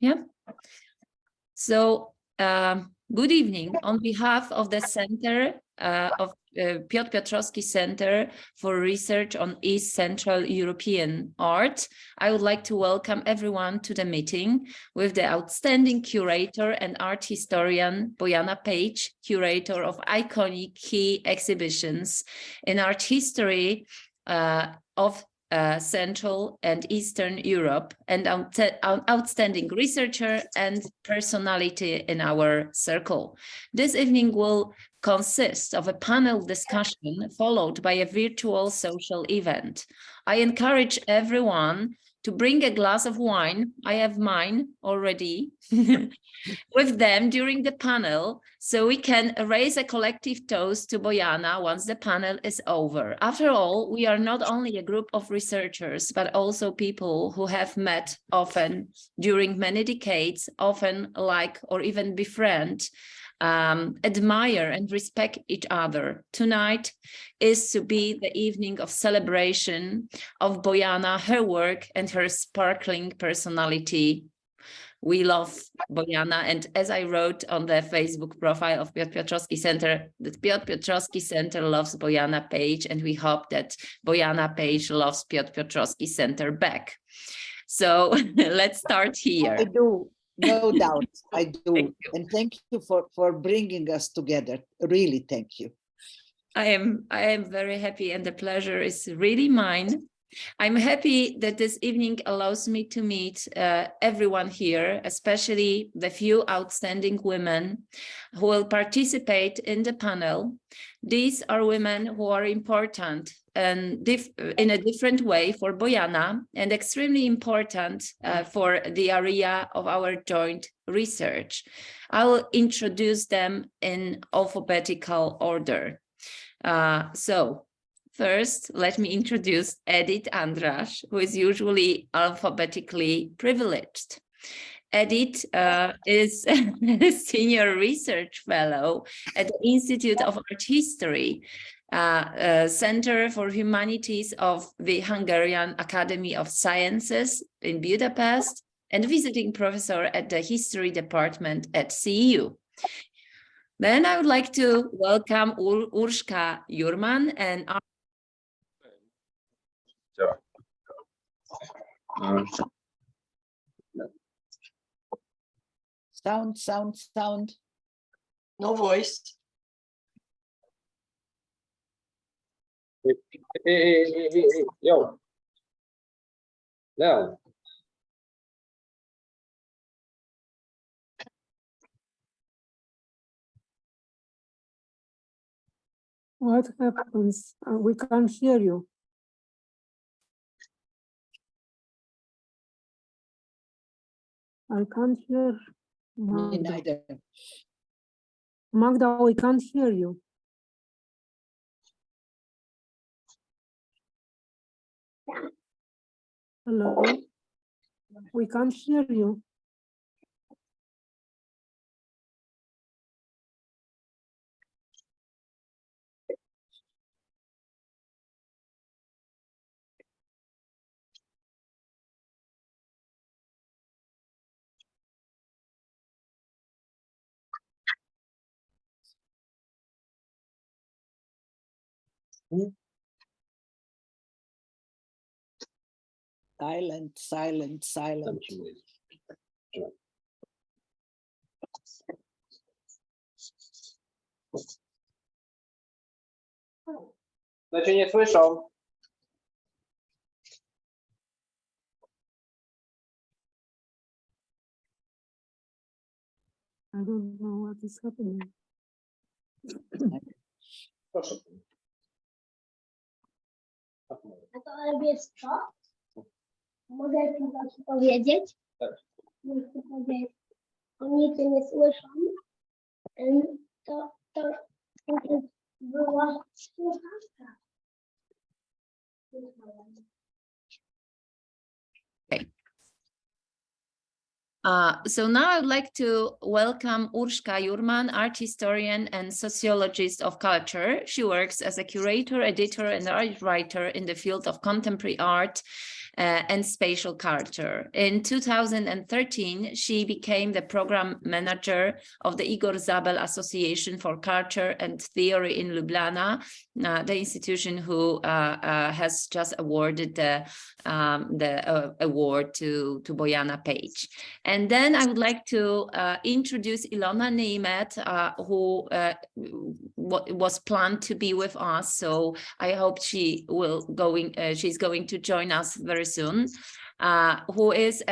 Yeah. So good evening. On behalf of the Center of Piotr Piotrowski Center for Research on East Central European Art, I would like to welcome everyone to the meeting with the outstanding curator and art historian Bojana Pejić, curator of iconic key exhibitions in art history of Central and Eastern Europe, and outstanding researcher and personality in our circle. This evening will consist of a panel discussion followed by a virtual social event. I encourage everyone to bring a glass of wine. I have mine already with them during the panel, so we can raise a collective toast to Bojana once the panel is over. After all, we are not only a group of researchers, but also people who have met often during many decades, often like or even befriend, admire and respect each other. Tonight is to be the evening of celebration of Bojana, her work and her sparkling personality. We love Bojana, and as I wrote on the Facebook profile of Piotr Piotrowski Center, that Piotr Piotrowski Center loves Bojana Pejić, and we hope that Bojana Pejić loves Piotr Piotrowski Center back. So let's start here. I do, no doubt, I do. And thank you for bringing us together. Really, thank you. I am very happy, and the pleasure is really mine. I'm happy that this evening allows me to meet everyone here, especially the few outstanding women who will participate in the panel. These are women who are important and in a different way for Bojana, and extremely important for the area of our joint research. I will introduce them in alphabetical order. First, let me introduce Edith András, who is usually alphabetically privileged. Edith is a senior research fellow at the Institute of Art History, Center for Humanities of the Hungarian Academy of Sciences in Budapest, and visiting professor at the History Department at CEU. Then I would like to welcome Urska Jurman and Sound. No voice. Yo. No. What happens? We can't hear you. I can't hear Magda. Me neither. Magda, we can't hear you. Hello? We can't hear you. Silent. Znaczy nie słyszą. I don't know what is happening. Proszę. A to wiesz co? Mogę coś powiedzieć? Tak. Chcę powiedzieć, oni cię nie słyszą, to była słuchawka. Okay. So now I would like to welcome Urska Jurman, art historian and sociologist of culture. She works as a curator, editor, and art writer in the field of contemporary art and spatial culture. In 2013, she became the program manager of the Igor Zabel Association for Culture and Theory in Ljubljana, the institution who has just awarded the award to Bojana Pejić. And then I would like to introduce Ilona Nimet, who was planned to be with us. So I hope she's going to join us very soon. Who is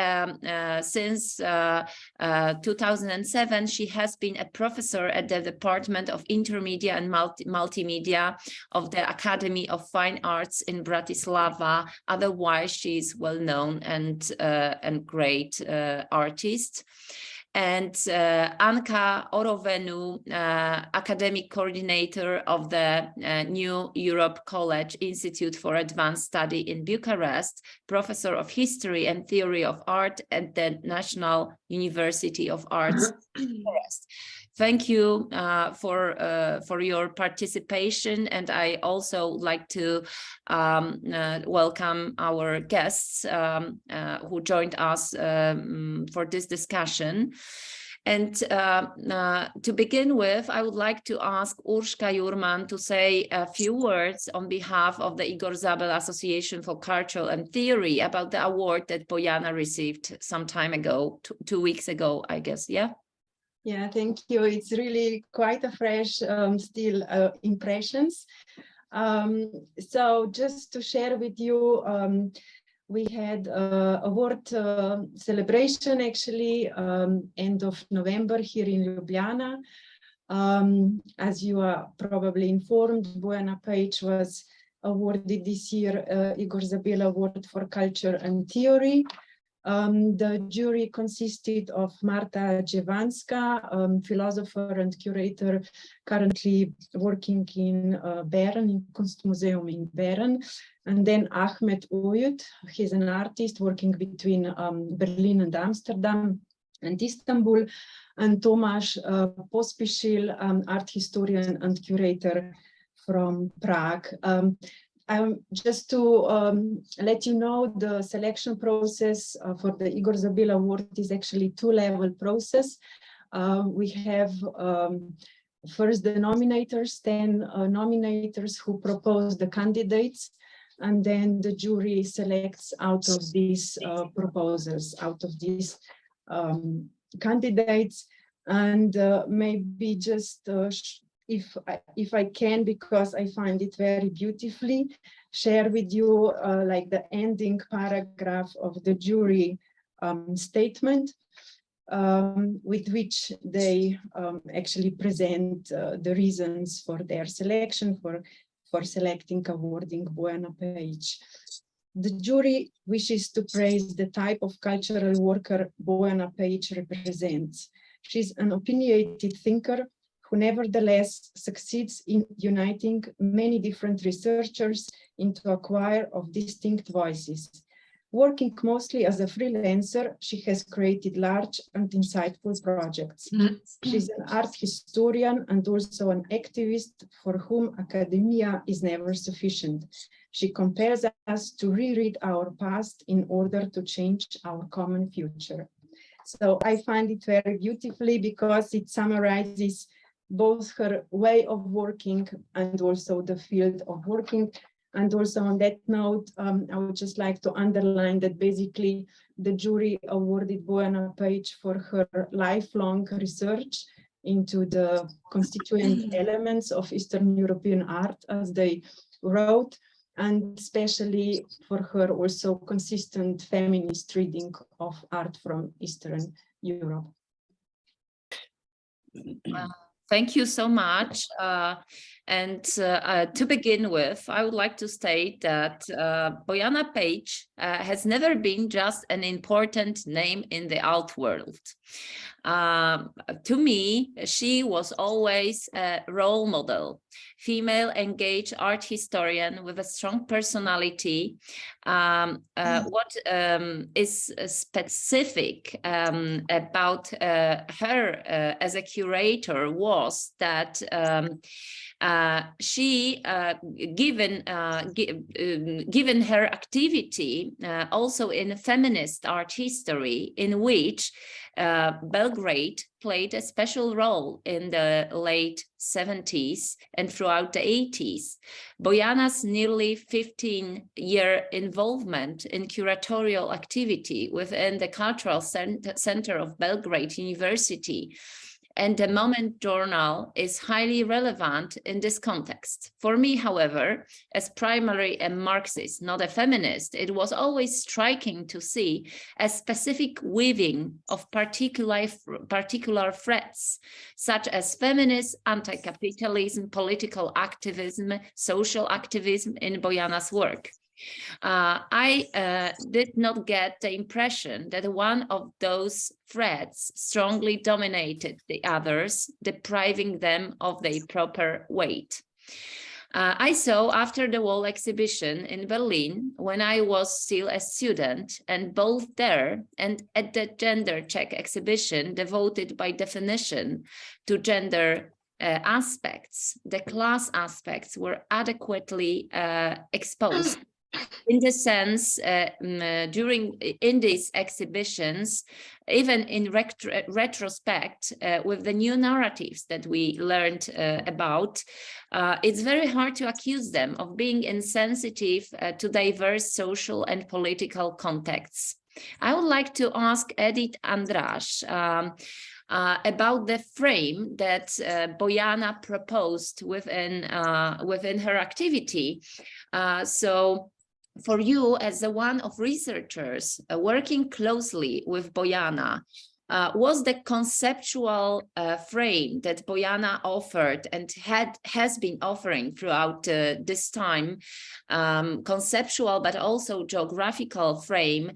since 2007, she has been a professor at the Department of Intermedia and Multimedia of the Academy of Fine Arts in Bratislava. Otherwise, she's well known and great artist. And Anca Oroveanu, academic coordinator of the New Europe College Institute for Advanced Study in Bucharest, professor of history and theory of art at the National University of Arts Bucharest. Thank you for your participation, and I also like to welcome our guests who joined us for this discussion. And to begin with, I would like to ask Urska Jurman to say a few words on behalf of the Igor Zabel Association for Culture and Theory about the award that Bojana received some time ago, 2 weeks ago, I guess, yeah? Yeah, thank you. It's really quite a fresh still impressions. So just to share with you, we had award celebration actually end of November here in Ljubljana. As you are probably informed, Bojana Pejić was awarded this year Igor Zabel Award for Culture and Theory. The jury consisted of Marta Jevanska, philosopher and curator currently working in Bern, in Kunstmuseum in Bern, and then Ahmet Uyut, he's an artist working between Berlin and Amsterdam and Istanbul, and Tomasz Pospisil, art historian and curator from Prague. Just to let you know, the selection process for the Igor Zabel Award is actually two-level process. We have first the nominators, then nominators who propose the candidates, and then the jury selects out of these proposals, out of these candidates. And maybe just if I can, because I find it very beautifully, share with you like the ending paragraph of the jury statement, with which they actually present the reasons for their selection, for selecting, awarding Bojana Pejić. The jury wishes to praise the type of cultural worker Bojana Pejić represents. She's an opinionated thinker who nevertheless succeeds in uniting many different researchers into a choir of distinct voices. Working mostly as a freelancer, she has created large and insightful projects. She's an art historian and also an activist for whom academia is never sufficient. She compels us to reread our past in order to change our common future. So I find it very beautifully because it summarizes both her way of working and also the field of working. And also on that note, I would just like to underline that basically the jury awarded Bojana Pejić for her lifelong research into the constituent elements of Eastern European art, as they wrote, and especially for her also consistent feminist reading of art from Eastern Europe. Thank you so much. And to begin with, I would like to state that Bojana Pejić has never been just an important name in the art world. To me, she was always a role model, female engaged art historian with a strong personality. What is specific about her as a curator was that She, given her activity also in feminist art history, in which Belgrade played a special role in the late 70s and throughout the 80s. Bojana's nearly 15-year involvement in curatorial activity within the Cultural Center of Belgrade University and the Moment Journal is highly relevant in this context. For me, however, as primarily a Marxist, not a feminist, it was always striking to see a specific weaving of particular threads, such as feminist, anti-capitalism, political activism, social activism in Bojana's work. I did not get the impression that one of those threads strongly dominated the others, depriving them of their proper weight. I saw after the wall exhibition in Berlin, when I was still a student, and both there and at the gender check exhibition devoted by definition to gender aspects, the class aspects were adequately exposed. In the sense, in these exhibitions, even in retrospect, with the new narratives that we learned about, it's very hard to accuse them of being insensitive to diverse social and political contexts. I would like to ask Edith András about the frame that Bojana proposed within her activity. So, for you, as one of researchers working closely with Bojana, was the conceptual frame that Bojana offered and has been offering throughout this time, conceptual but also geographical frame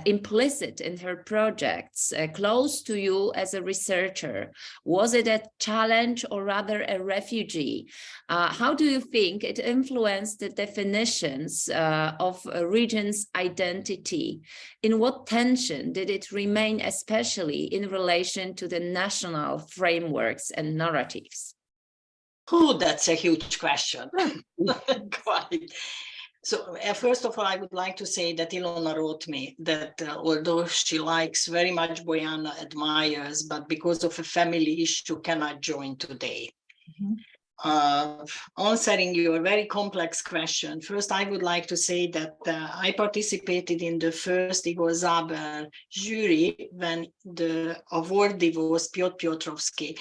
implicit in her projects, close to you as a researcher? Was it a challenge or rather a refugee? How do you think it influenced the definitions of a region's identity? In what tension did it remain, especially in relation to the national frameworks and narratives? Oh, that's a huge question. Quite. So first of all, I would like to say that Ilona wrote me that although she likes very much Bojana, admires, but because of a family issue cannot join today. Mm-hmm. Answering your very complex question, first I would like to say that I participated in the first Igor Zabel jury when the awardee was Piotr Piotrowski,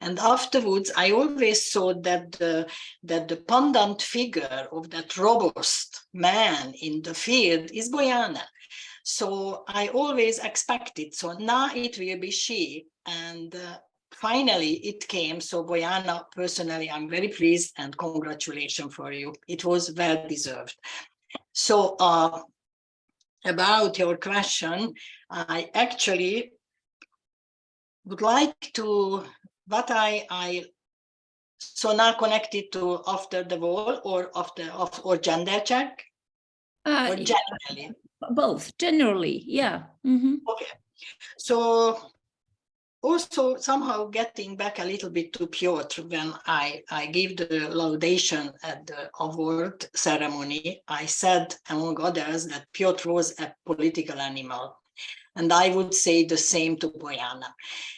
and afterwards I always thought that the pendant figure of that robust man in the field is Bojana. So I always expected, so now it will be she, and finally, it came. So Bojana, personally, I'm very pleased and congratulations for you. It was well deserved. So about your question, I actually would like to, what so now connected to after the war or gender check? Or generally? Both, generally, yeah. Mm-hmm. Okay. So also somehow getting back a little bit to Piotr, when I gave the laudation at the award ceremony, I said, among others, that Piotr was a political animal. And I would say the same to Bojana,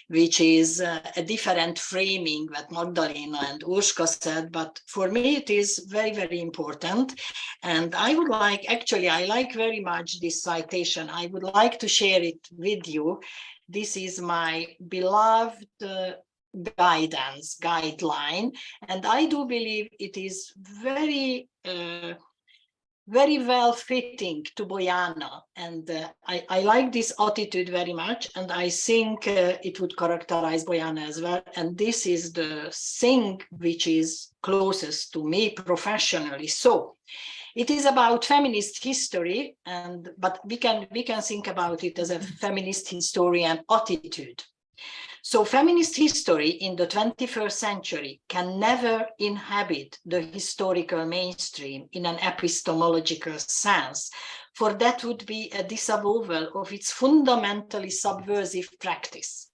which is a different framing that Magdalena and Urska said, but for me it is very, very important. And I would like, actually, I like very much this citation. I would like to share it with you. This is my beloved guideline, and I do believe it is very, very well fitting to Bojana. And I like this attitude very much, and I think it would characterize Bojana as well. And this is the thing which is closest to me professionally. So it is about feminist history, but we can think about it as a feminist historian attitude. So feminist history in the 21st century can never inhabit the historical mainstream in an epistemological sense, for that would be a disavowal of its fundamentally subversive practice.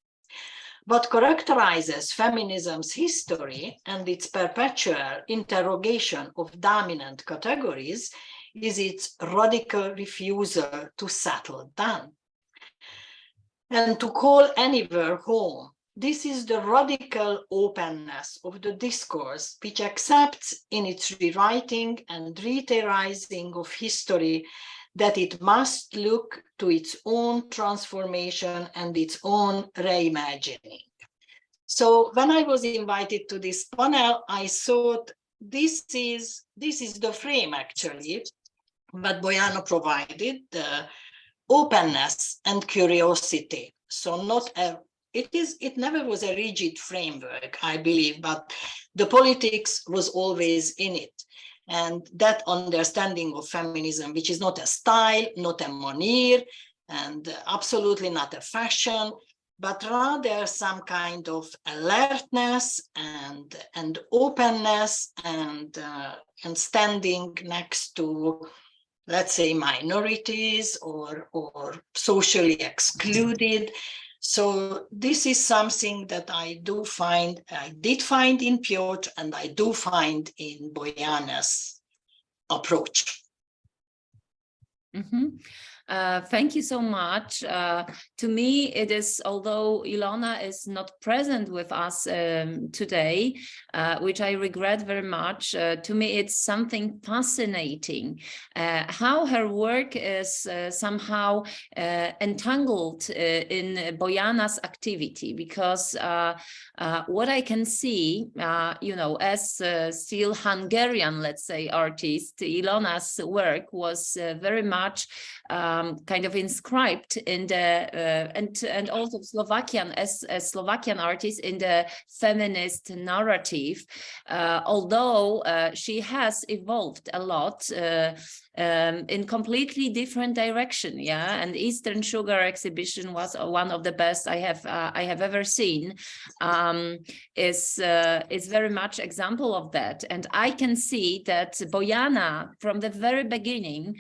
What characterizes feminism's history and its perpetual interrogation of dominant categories is its radical refusal to settle down and to call anywhere home. This is the radical openness of the discourse, which accepts in its rewriting and retheorizing of history that it must look to its own transformation and its own reimagining. So when I was invited to this panel, I thought this is the frame actually, but Bojana provided the openness and curiosity. So it never was a rigid framework, I believe, but the politics was always in it. And that understanding of feminism, which is not a style, not a manner, and absolutely not a fashion, but rather some kind of alertness and openness and standing next to, let's say, minorities or socially excluded. So this is something that I did find in Piotr, and I do find in Bojana's approach. Mm-hmm. Thank you so much. To me, it is, although Ilona is not present with us today, which I regret very much, to me it's something fascinating, how her work is somehow entangled in Bojana's activity, because what I can see, as still Hungarian, let's say, artist, Ilona's work was very much kind of inscribed in the and also Slovakian as a Slovakian artist in the feminist narrative, although she has evolved a lot in completely different direction. And Eastern Sugar exhibition was one of the best I have ever seen. Is very much example of that, and I can see that Bojana from the very beginning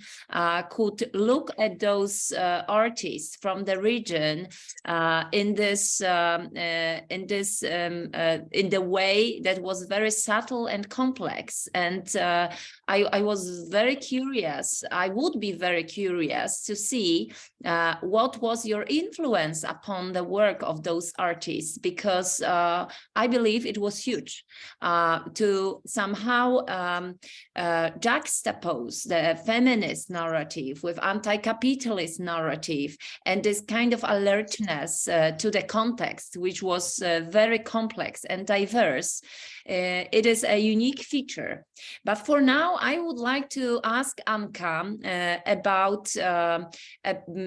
could look at those artists from the region in the way that was very subtle and complex, and I was very curious. I would be very curious to see what was your influence upon the work of those artists, because I believe it was huge to somehow juxtapose the feminist narrative with anti-capitalist narrative and this kind of alertness to the context, which was very complex and diverse. It is a unique feature. But for now, I would like to ask Anca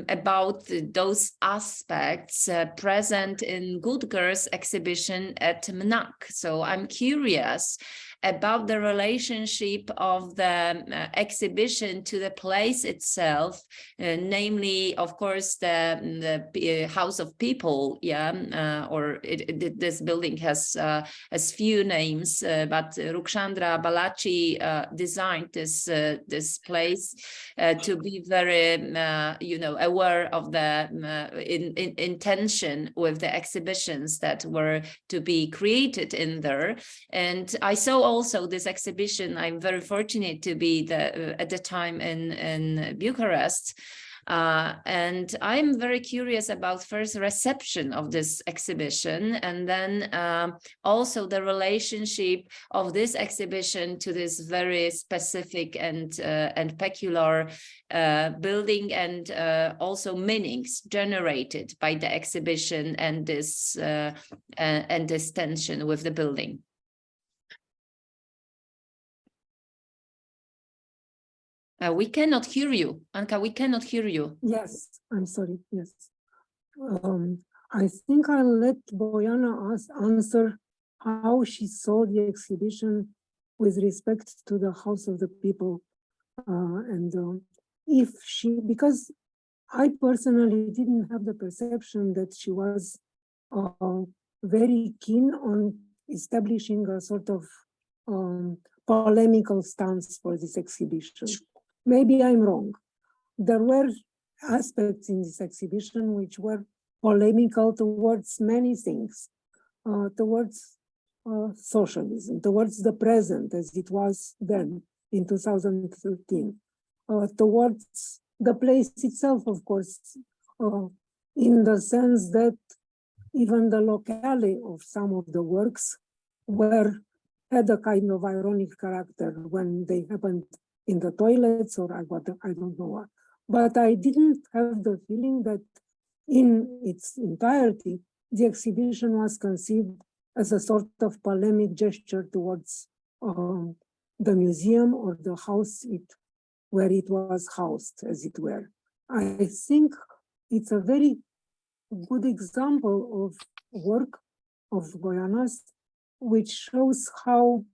about those aspects present in Good Girls exhibition at MNAC. So I'm curious about the relationship of the exhibition to the place itself, namely, of course, the House of People. This building has few names, but Rukshandra Balaci designed this place to be very, aware of the intention with the exhibitions that were to be created in there. And I saw also this exhibition. I'm very fortunate to be at the time in Bucharest. And I'm very curious about first reception of this exhibition, and then also the relationship of this exhibition to this very specific and peculiar building, and also meanings generated by the exhibition and this tension with the building. We cannot hear you, Anca. We cannot hear you. Yes, I'm sorry. Yes. I think I'll let Bojana answer how she saw the exhibition with respect to the House of the People. Because I personally didn't have the perception that she was very keen on establishing a sort of polemical stance for this exhibition. Maybe I'm wrong. There were aspects in this exhibition which were polemical towards many things, towards socialism, towards the present as it was then in 2013, towards the place itself, of course, in the sense that even the locale of some of the works had a kind of ironic character when they happened in the toilets or I don't know what. But I didn't have the feeling that in its entirety, the exhibition was conceived as a sort of polemic gesture towards the museum or the house where it was housed, as it were. I think it's a very good example of work of Bojana's, which shows how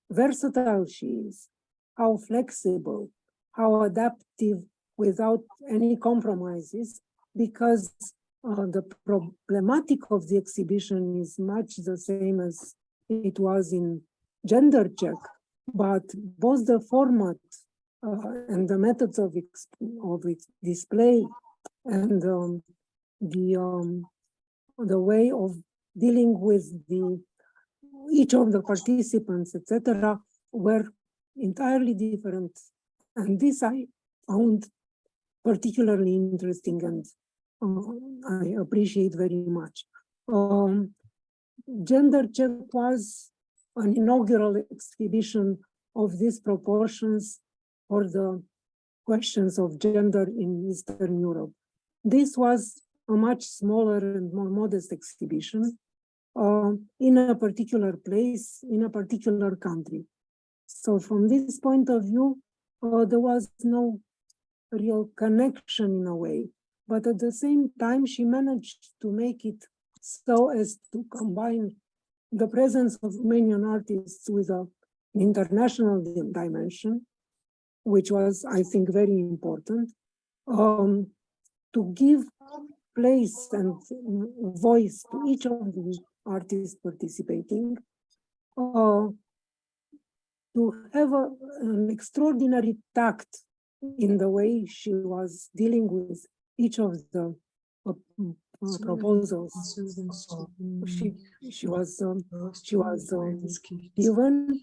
versatile she is, how flexible, how adaptive without any compromises, because the problematic of the exhibition is much the same as it was in Gender Check, but both the format and the methods of its display and the way of dealing with each of the participants, etc., were entirely different. And this I found particularly interesting and I appreciate very much. Gender Check was an inaugural exhibition of these proportions for the questions of gender in Eastern Europe. This was a much smaller and more modest exhibition in a particular place, in a particular country. So from this point of view, there was no real connection in a way, but at the same time, she managed to make it so as to combine the presence of Romanian artists with an international dimension, which was, I think, very important, to give place and voice to each of the artists participating, to have an extraordinary tact in the way she was dealing with each of the proposals. She was given,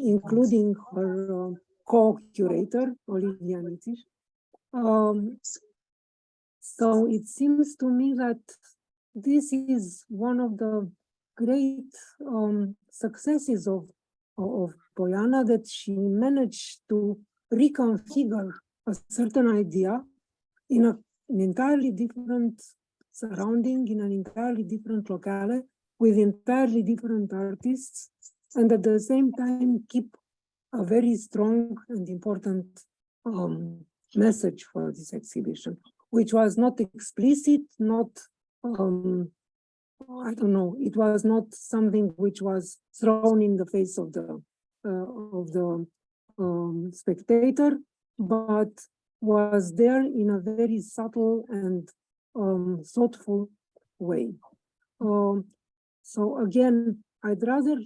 including her co-curator, Olivia Nitish. So it seems to me that this is one of the great successes of Bojana, that she managed to reconfigure a certain idea in an entirely different surrounding, in an entirely different locale, with entirely different artists, and at the same time keep a very strong and important message for this exhibition, which was not explicit, not, I don't know, it was not something which was thrown in the face of the spectator, but was there in a very subtle and thoughtful way. So again, I'd rather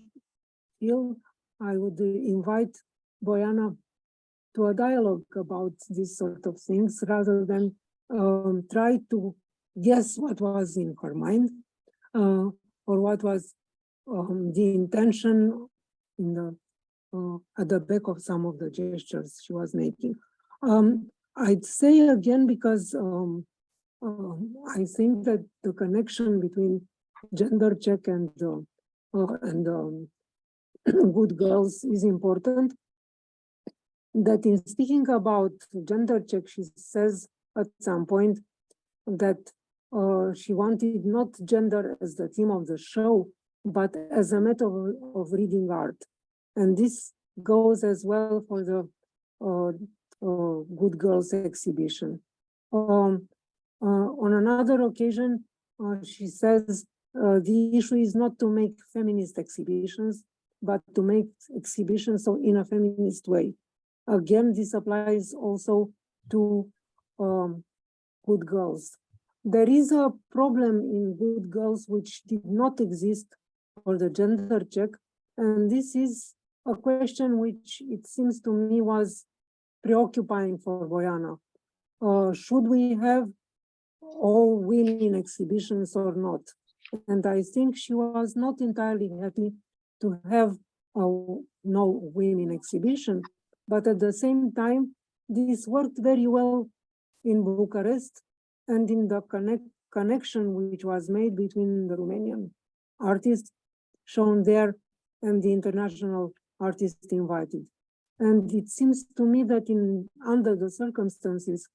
feel I would invite Bojana to a dialogue about these sort of things rather than try to guess what was in her mind or what was the intention in the at the back of some of the gestures she was making. I'd say again, because I think that the connection between Gender Check and Good Girls is important, that in speaking about Gender Check, she says at some point that she wanted not gender as the theme of the show, but as a method of reading art. And this goes as well for the Good Girls exhibition. On another occasion, she says the issue is not to make feminist exhibitions, but to make exhibitions so in a feminist way. Again, this applies also to Good Girls. There is a problem in Good Girls which did not exist for the Gender Check, and this is a question which it seems to me was preoccupying for Bojana. Should we have all women exhibitions or not. And I think she was not entirely happy to have a no women exhibition, but at the same time, this worked very well in Bucharest and in the connection which was made between the Romanian artists shown there and the international artists invited. And it seems to me that under the circumstances,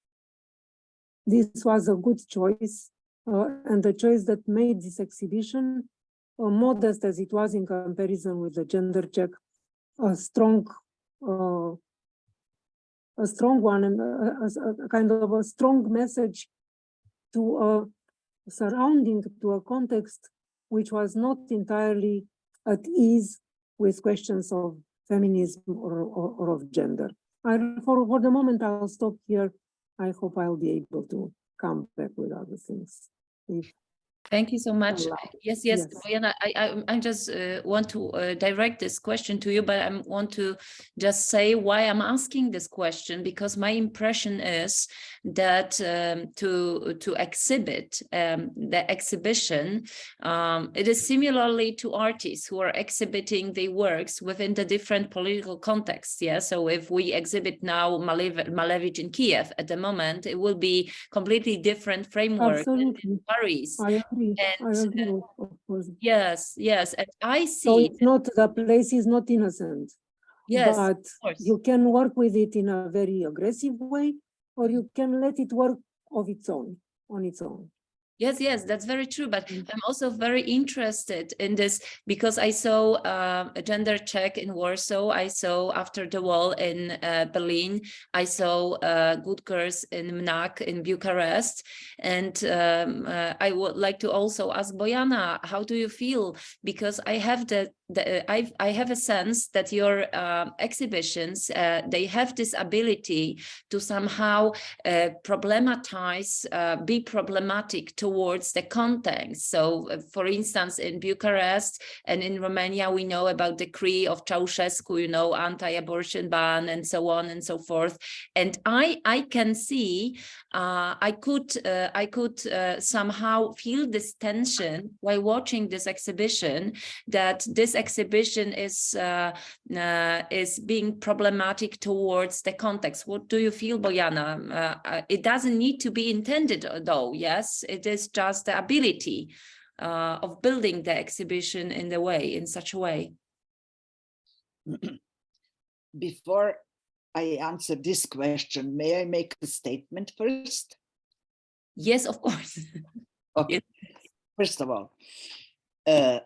this was a good choice, and the choice that made this exhibition, modest as it was in comparison with the gender check, a strong one, and a kind of a strong message to a surrounding, to a context which was not entirely at ease with questions of feminism or of gender. For the moment, I'll stop here. I hope I'll be able to come back with other things. Thank you so much. Yes, Yes. Bojana, I just want to direct this question to you, but I want to just say why I'm asking this question, because my impression is that to exhibit the exhibition, it is similarly to artists who are exhibiting their works within the different political contexts. Yeah, so if we exhibit now Malevich in Kiev at the moment, it will be completely different framework in Paris. I agree. And, I agree, of course. Yes, and I see. So it's not, the place is not innocent. Yes, but you can work with it in a very aggressive way, or you can let it work on its own. Yes, that's very true. But I'm also very interested in this because I saw a gender check in Warsaw. I saw After the Wall in Berlin. I saw Good Girls in Mnak in Bucharest. And I would like to also ask Bojana, how do you feel? Because I have I have a sense that your exhibitions, they have this ability to somehow problematize, be problematic towards the content. So, for instance, in Bucharest and in Romania, we know about the decree of Ceausescu, you know, anti-abortion ban and so on and so forth. And I can see, I could somehow feel this tension while watching this exhibition, that this exhibition is being problematic towards the context. What do you feel, Bojana? It doesn't need to be intended, though. Yes, it is just the ability of building the exhibition in such a way. Before I answer this question, may I make a statement first? Yes, of course. Okay. First of all, a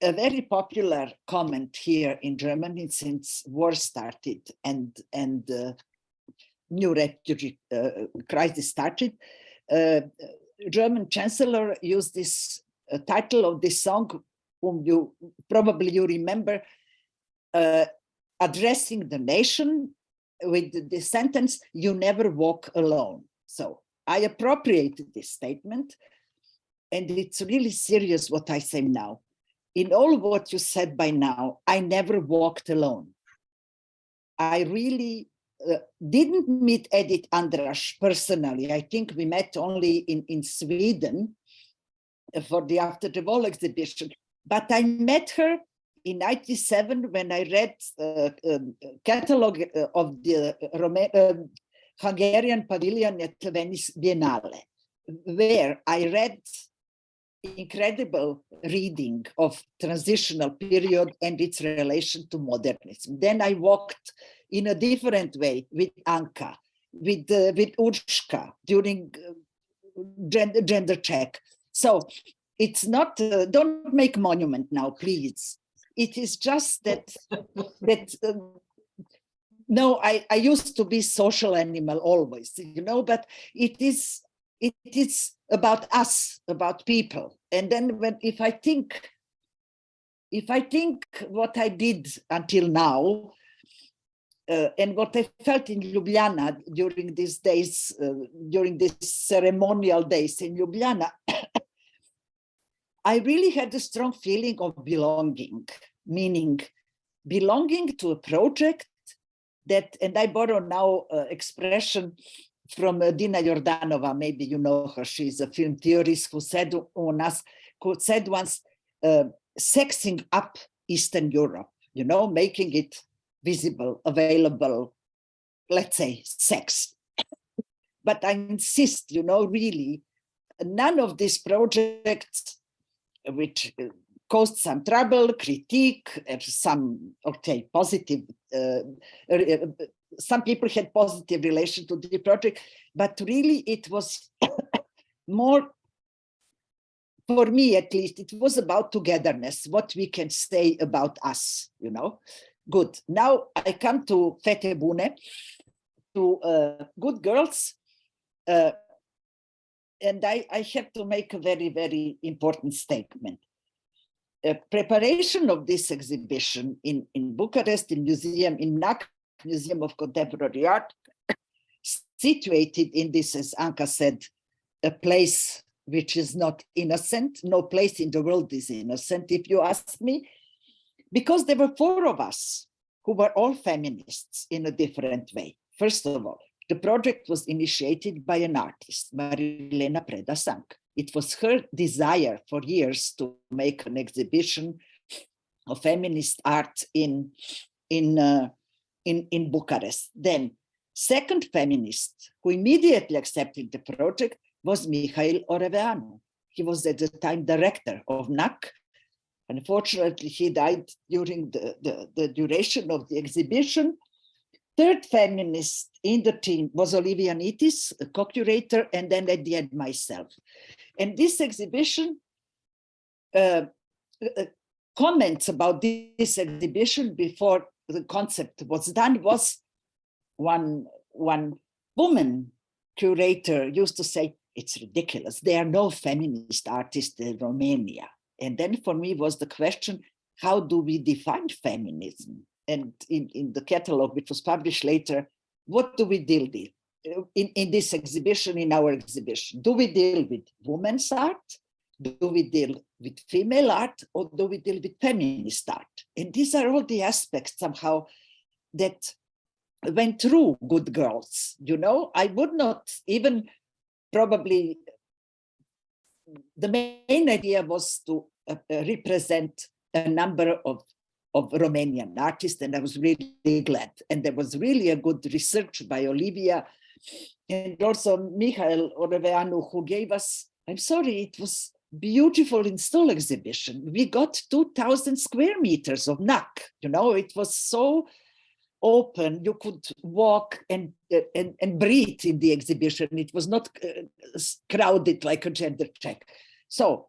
very popular comment here in Germany since war started and new refugee crisis started, German Chancellor used this title of this song, whom you probably remember, addressing the nation with the sentence, "You never walk alone." So I appropriated this statement, and it's really serious what I say now. In all what you said by now, I never walked alone. I really didn't meet Edith András personally. I think we met only in Sweden for the After the Wall exhibition. But I met her in '97 when I read catalog of the Hungarian pavilion at the Venice Biennale, where I read incredible reading of transitional period and its relation to modernism. Then I walked in a different way with Anca, with Urska during gender check. So it's not, don't make monument now, please. It is just that, no, I used to be social animal always, you know, but it is about us, about people. And then if I think what I did until now, and what I felt in Ljubljana during these days, during these ceremonial days in Ljubljana, I really had a strong feeling of belonging, meaning belonging to a project that, and I borrow now expression from Dina Jordanova, maybe you know her, she's a film theorist who said once, sexing up Eastern Europe, you know, making it visible, available, let's say, sex. But I insist, you know, really, none of these projects, which caused some trouble, critique, some, okay, positive, some people had positive relation to the project, but really it was more, for me at least, it was about togetherness, what we can say about us, you know. Good. Now I come to Fete Bune, to Good Girls. And I have to make a very, very important statement. Preparation of this exhibition in Bucharest, in MNAC, Museum of Contemporary Art, situated in this, as Anca said, a place which is not innocent. No place in the world is innocent, if you ask me, because there were 4 of us who were all feminists in a different way. First of all, the project was initiated by an artist, Magdalena Radomska. It was her desire for years to make an exhibition of feminist art in Bucharest. Then, second feminist who immediately accepted the project was Anca Oroveanu. He was at the time director of MNAC. Unfortunately, he died during the duration of the exhibition. Third feminist in the team was Olivia Nitis, a co-curator, and then at the end myself. And this exhibition, comments about this exhibition before the concept was done was one woman curator used to say, it's ridiculous. There are no feminist artists in Romania. And then for me was the question, how do we define feminism? And in the catalog, which was published later, what do we deal with in this exhibition, in our exhibition? Do we deal with women's art? Do we deal with female art? Or do we deal with feminist art? And these are all the aspects somehow that went through Good Girls. You know, I would not even probably, the main idea was to represent a number of Romanian artists, and I was really glad. And there was really a good research by Olivia and also Anca Oroveanu, who gave us, I'm sorry, it was beautiful install exhibition. We got 2,000 square meters of MNAC, you know, it was so open, you could walk and breathe in the exhibition. It was not crowded like a gender check. So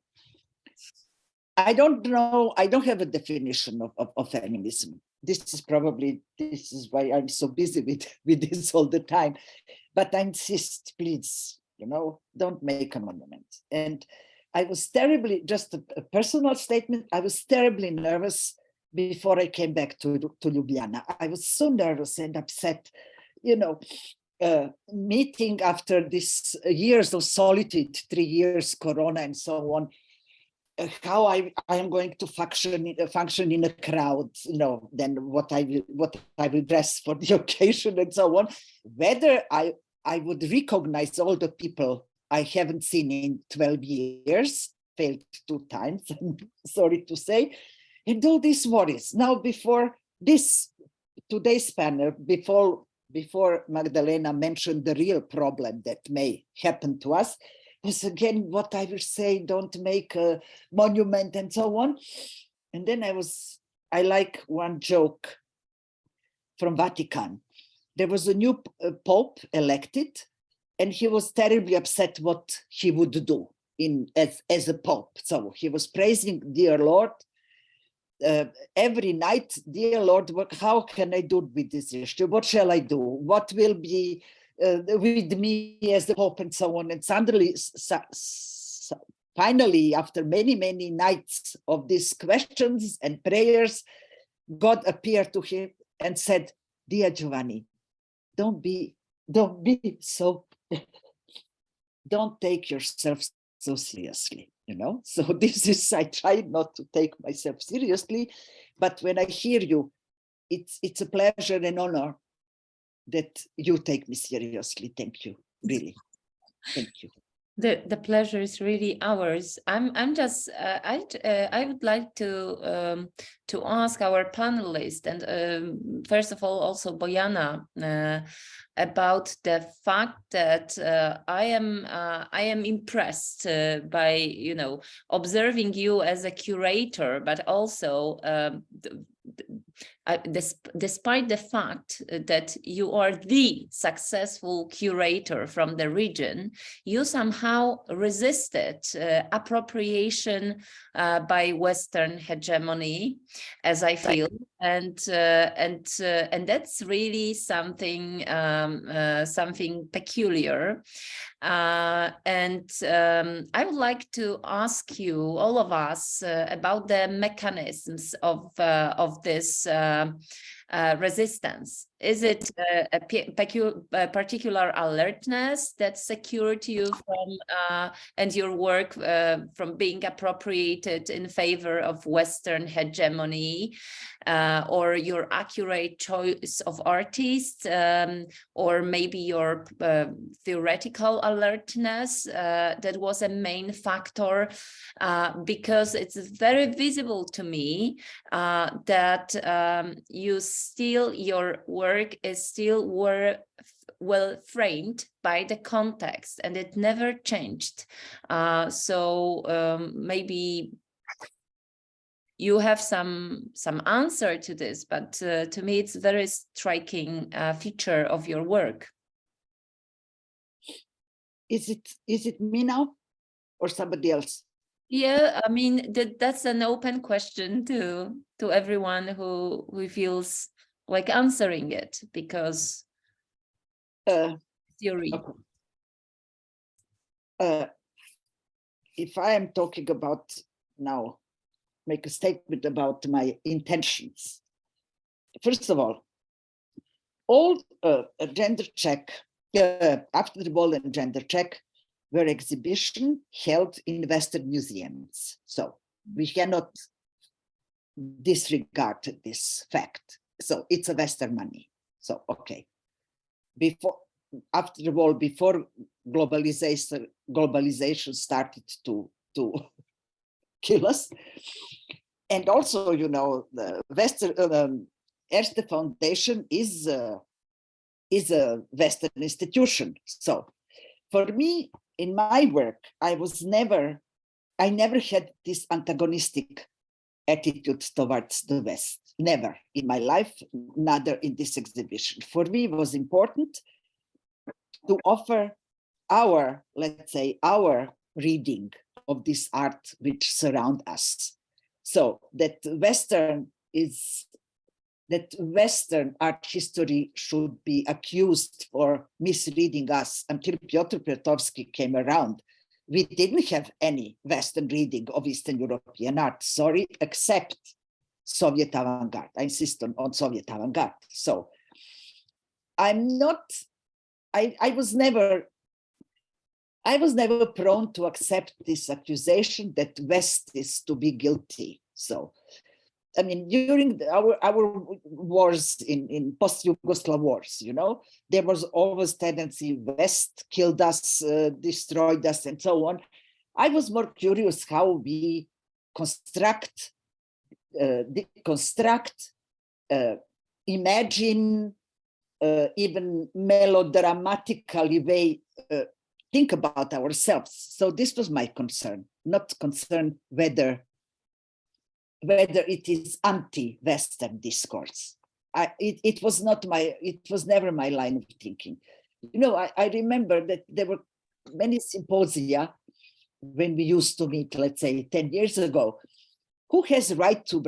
I don't know, I don't have a definition of feminism. This is why I'm so busy with this all the time. But I insist, please, you know, don't make a monument. And I was terribly, just a personal statement, I was terribly nervous before I came back to Ljubljana. I was so nervous and upset, you know, meeting after this years of solitude, 3 years, Corona and so on, how I am going to function in a crowd, you know, then what I will dress for the occasion and so on, whether I would recognize all the people I haven't seen in 12 years, failed 2 times, I'm sorry to say, and all these worries. Now, before today's panel, before Magdalena mentioned the real problem that may happen to us, was again what I will say, don't make a monument and so on. And then I like one joke from Vatican. There was a new Pope elected, and he was terribly upset what he would do as a Pope. So he was praising, dear Lord, every night, dear Lord, how can I do with this issue? What shall I do? What will be with me as the Pope and so on? And suddenly, finally, after many, many nights of these questions and prayers, God appeared to him and said, dear Giovanni, don't be so, don't take yourself so seriously, you know? So this is, I try not to take myself seriously, but when I hear you, it's a pleasure and honor that you take me seriously. Thank you. really. Thank you. The pleasure is really ours. I'm just I would like to ask our panelists and first of all also Bojana about the fact that I am impressed by observing you as a curator, but also despite the fact that you are the successful curator from the region, you somehow resisted appropriation by Western hegemony, as I feel, and that's really something something peculiar. And I would like to ask you, all of us, about the mechanisms of this resistance. Is it a particular alertness that secured you from and your work from being appropriated in favor of Western hegemony, or your accurate choice of artists, or maybe your theoretical alertness that was a main factor? Because it's very visible to me that your work is still well framed by the context, and it never changed. So maybe you have some answer to this, but to me it's a very striking feature of your work. Is it me now or somebody else? Yeah, I mean that's an open question to everyone who feels like answering it, because theory. Okay. If I am talking about now, make a statement about my intentions. First of all gender check, after the ball and gender check were exhibition held in Western museums. So we cannot disregard this fact. So it's a Western money. So, okay. After the war, before globalization started to kill us. And also, the Western Erste Foundation is a Western institution. So for me, in my work, I never had this antagonistic attitude towards the West. Never in my life, neither in this exhibition. For me, it was important to offer our reading of this art which surround us. So that Western art history should be accused for misreading us until Piotr Piotowski came around. We didn't have any Western reading of Eastern European art, sorry, except Soviet avant-garde. I insist on Soviet avant-garde. So I was never prone to accept this accusation that West is to be guilty. So, I mean, during our wars in post-Yugoslav wars, there was always tendency West killed us, destroyed us, and so on. I was more curious how we deconstruct, imagine, even melodramatically way, think about ourselves. So this was my concern, not concern whether it is anti-Western discourse. It was never my line of thinking. I remember that there were many symposia when we used to meet, let's say 10 years ago. Who has the right to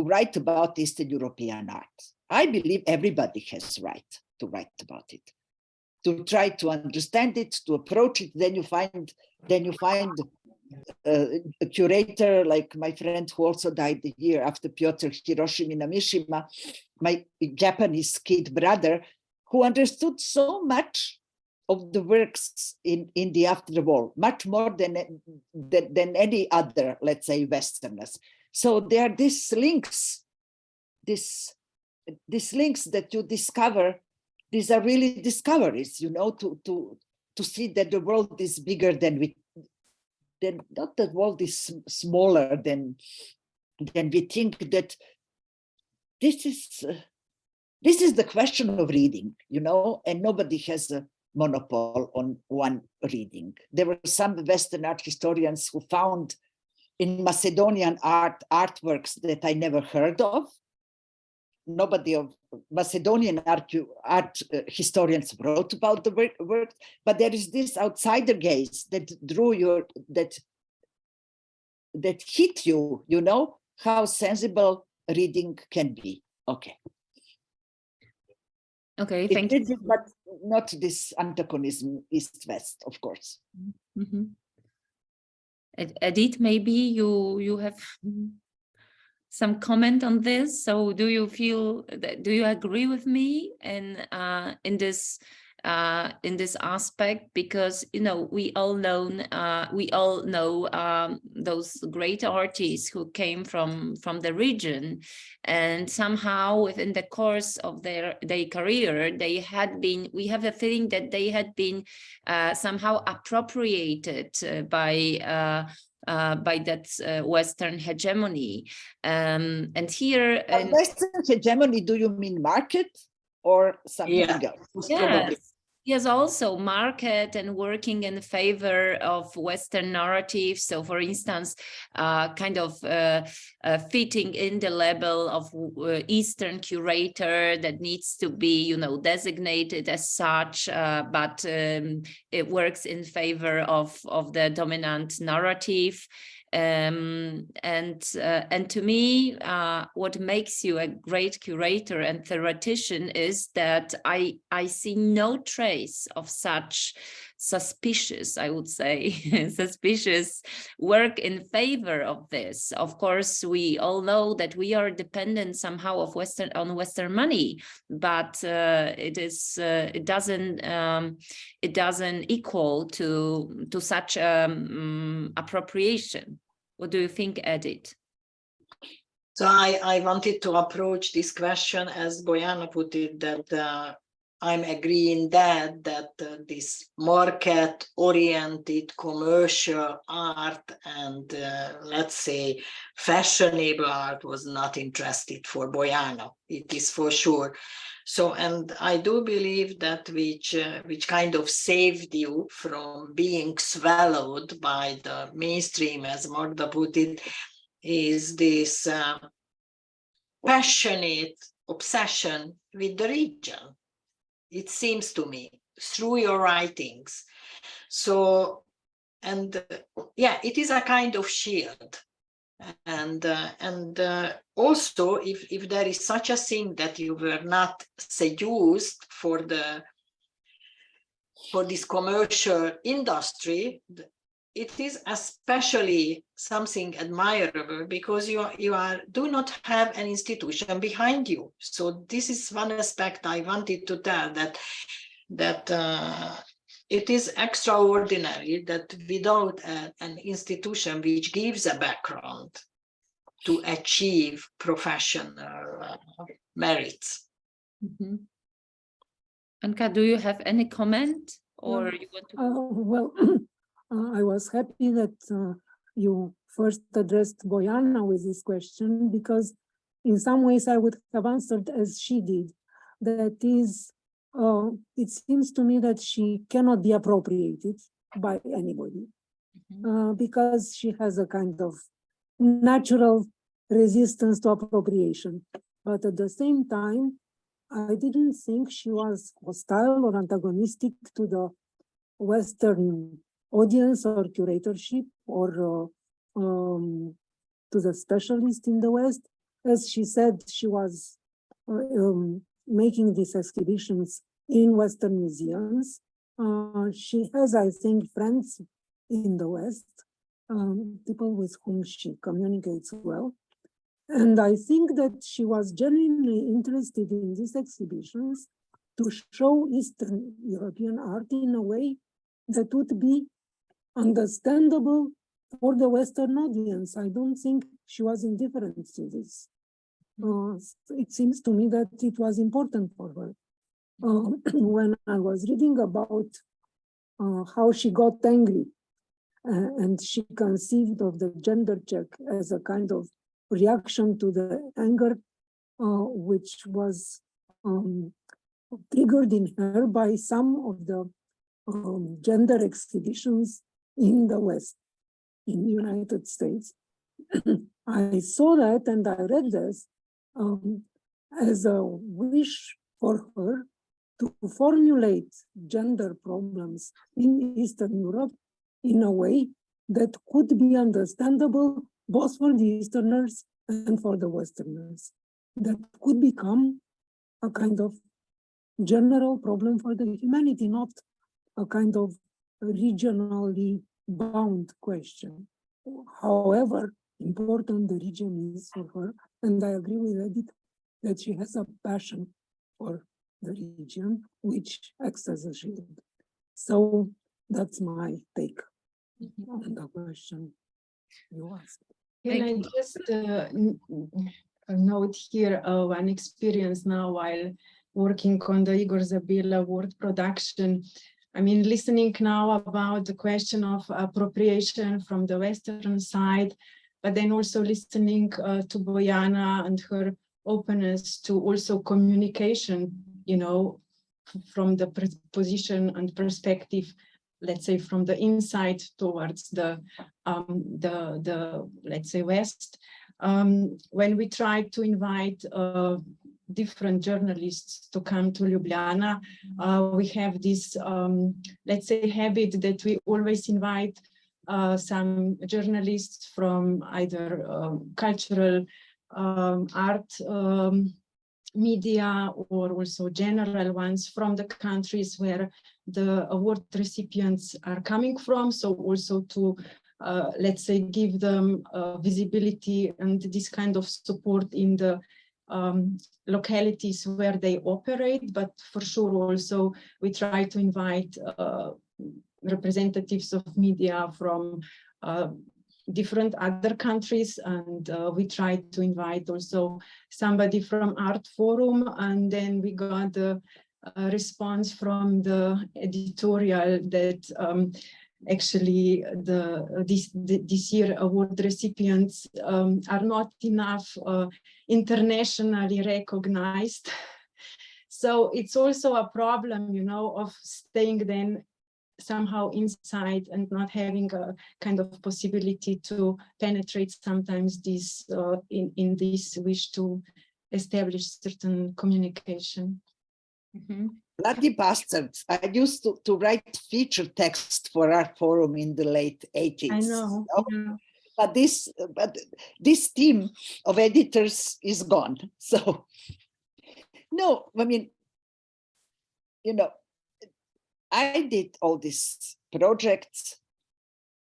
write about Eastern European art? I believe everybody has the right to write about it, to try to understand it, to approach it. Then you find a curator like my friend who also died the year after Piotr, Hiroshi Minamishima, my Japanese kid brother, who understood so much of the works in the after the war, much more than any other, let's say, Westerners. So there are these links that you discover. These are really discoveries, to to see that the world is bigger than not the world is smaller than we think, that this is the question of reading, and nobody has a monopoly on one reading. There were some Western art historians who found in Macedonian artworks that I never heard of. Nobody of Macedonian art historians wrote about the work, but there is this outsider gaze that drew that hit you, how sensible reading can be. Okay. Okay, thank you. But not this antagonism East-West, of course. Mm-hmm. Edith, maybe you have some comment on this. So do you agree with me in this aspect? Because we all know those great artists who came from the region, and somehow within the course of their career, we have a feeling that they had been somehow appropriated by that Western hegemony. And here... Western hegemony, do you mean market or something else? Yes, also market and working in favor of Western narratives. So, for instance, kind of fitting in the label of Eastern curator that needs to be, designated as such, but it works in favor of the dominant narrative. And to me, what makes you a great curator and theoretician is that I see no trace of such suspicious, I would say, suspicious work in favor of this. Of course, we all know that we are dependent somehow on Western money, but it doesn't equal to such appropriation. What do you think, Edith? So I wanted to approach this question as Bojana put it, that I'm agreeing that this market-oriented commercial art and let's say fashionable art was not interested for Bojana. It is for sure. So, and I do believe that which kind of saved you from being swallowed by the mainstream, as Magda put it, is this passionate obsession with the region. It seems to me, through your writings. So, and it is a kind of shield. And also, if there is such a thing that you were not seduced for this commercial industry, it is especially something admirable because you do not have an institution behind you. So this is one aspect I wanted to tell, that it is extraordinary that without an institution which gives a background to achieve professional merits. Mm-hmm. Anca, do you have any comment, or you want to? Well, I was happy that you first addressed Bojana with this question, because in some ways I would have answered as she did. That is, it seems to me that she cannot be appropriated by anybody, because she has a kind of natural resistance to appropriation. But at the same time, I didn't think she was hostile or antagonistic to the Western audience or curatorship or to the specialist in the West. As she said, she was making these exhibitions in Western museums. She has, I think, friends in the West, people with whom she communicates well. And I think that she was genuinely interested in these exhibitions to show Eastern European art in a way that would be understandable for the Western audience. I don't think she was indifferent to this. It seems to me that it was important for her. When I was reading about how she got angry. And she conceived of the gender check as a kind of reaction to the anger, which was triggered in her by some of the gender exhibitions in the West, in the United States. I saw that and I read this as a wish for her to formulate gender problems in Eastern Europe in a way that could be understandable both for the Easterners and for the Westerners, that could become a kind of general problem for the humanity, not a kind of regionally bound question. However important the region is for her, and I agree with Edith that she has a passion for the region, which acts as a shield. So that's my take on the question you asked. Can I just note here one experience now while working on the Igor Zabel Award production. I mean, listening now about the question of appropriation from the Western side, but then also listening to Bojana and her openness to also communication, you know, from the position and perspective, let's say from the inside towards the let's say West. When we try to invite different journalists to come to Ljubljana, we have this, let's say, habit that we always invite some journalists from either cultural, art, media, or also general ones from the countries where the award recipients are coming from. So also to, let's say, give them visibility and this kind of support in the localities where they operate, but for sure also we try to invite representatives of media from different other countries, and we try to invite also somebody from Art Forum, and then we got the response from the editorial that actually this year award recipients are not enough internationally recognized. So it's also a problem, you know, of staying then somehow inside and not having a kind of possibility to penetrate sometimes this in this wish to establish certain communication. Mm-hmm. Bloody bastards. I used to write feature text for our forum in the late 80s. I know. Yeah. But this team of editors is gone. So, no, I mean, you know, I did all these projects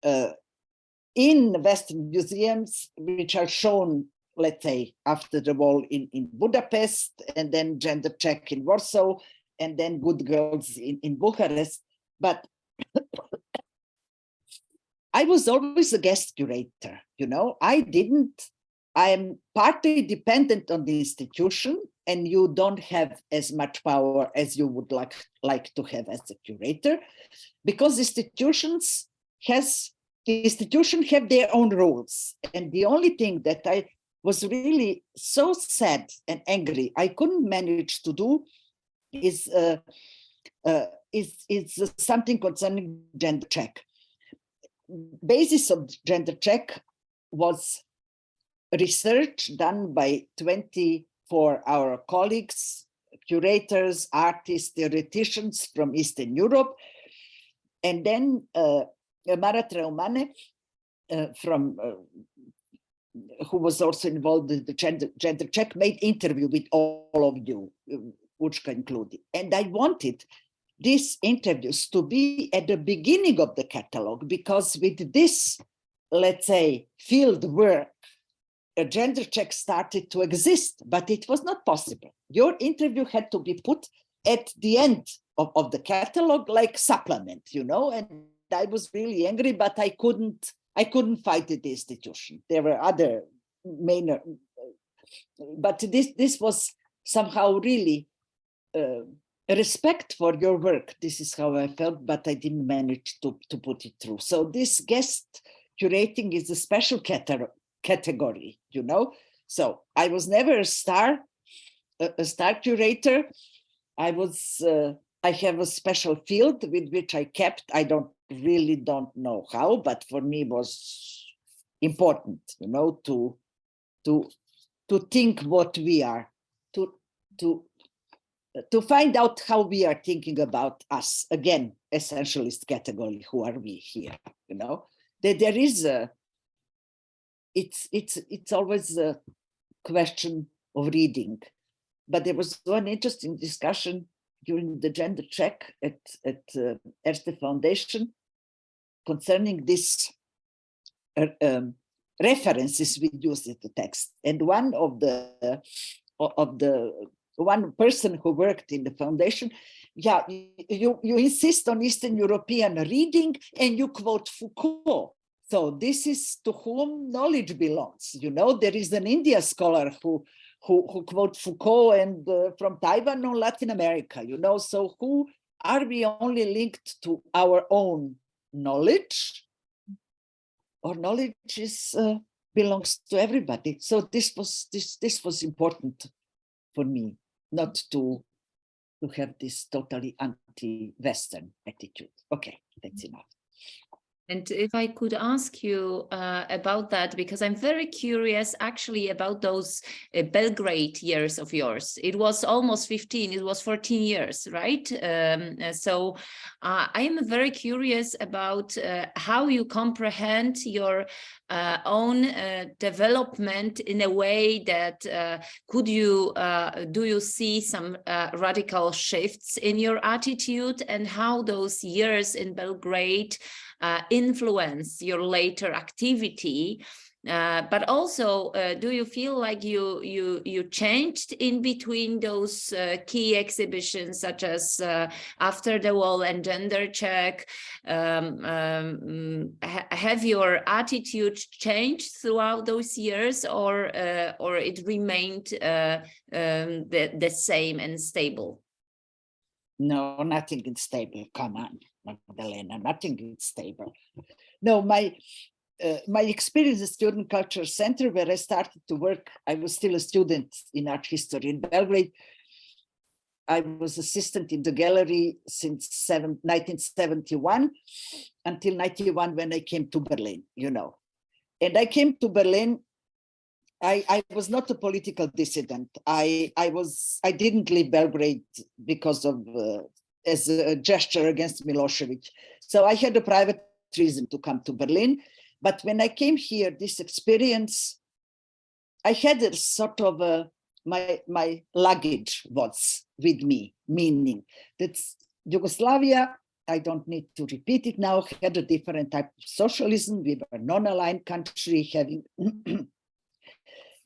in Western museums, which are shown, let's say, after the war in Budapest, and then Gender Check in Warsaw, and then Good Girls in Bucharest. But I was always a guest curator, you know. I am partly dependent on the institution, and you don't have as much power as you would like to have as a curator, because institutions have their own rules. And the only thing that I was really so sad and angry I couldn't manage to do is something concerning Gender Check. Basis of Gender Check was research done by 24 our colleagues, curators, artists, theoreticians from Eastern Europe. And then Mara Traumane, who was also involved in the Gender Check, made interview with all of you, Urska included. And I wanted these interviews to be at the beginning of the catalog, because with this, let's say, field work, a Gender Check started to exist, but it was not possible. Your interview had to be put at the end of the catalog, like supplement, you know, and I was really angry, but I couldn't fight the institution. There were other main, but this was somehow really respect for your work. This is how I felt, but I didn't manage to put it through. So this guest curating is a special category, you know. So I was never a star curator. I have a special field with which I kept. I don't know how, but for me it was important, you know, to think what we are, to find out how we are thinking about us. Again, essentialist category. Who are we here? You know, there is a. It's always a question of reading, but there was one interesting discussion during the gender check at Erste Foundation concerning this references we use in the text, and one of the one person who worked in the foundation, yeah, you insist on Eastern European reading and you quote Foucault. So this is to whom knowledge belongs. You know, there is an India scholar who quote Foucault, and from Taiwan or Latin America, you know, so who are we only linked to our own knowledge, or knowledge is belongs to everybody? So this was important for me, not to have this totally anti-Western attitude. Okay, that's enough. And if I could ask you about that, because I'm very curious actually about those Belgrade years of yours. It was almost 15, it was 14 years, right? So I am very curious about how you comprehend your own development in a way that do you see some radical shifts in your attitude, and how those years in Belgrade influence your later activity, but also do you feel like you changed in between those key exhibitions, such as After the Wall and Gender Check? Have your attitude changed throughout those years, or it remained the same and stable? No, nothing is stable. Come on, Magdalena, nothing is stable. No, my experience at Student Culture Center, where I started to work, I was still a student in art history in Belgrade. I was assistant in the gallery since 1971 until 91 when I came to Berlin, you know. And I came to Berlin. I was not a political dissident. I didn't leave Belgrade because of as a gesture against Milosevic. So I had a private reason to come to Berlin. But when I came here, this experience, I had a sort of my luggage was with me, meaning that Yugoslavia, I don't need to repeat it now, had a different type of socialism. We were a non-aligned country, having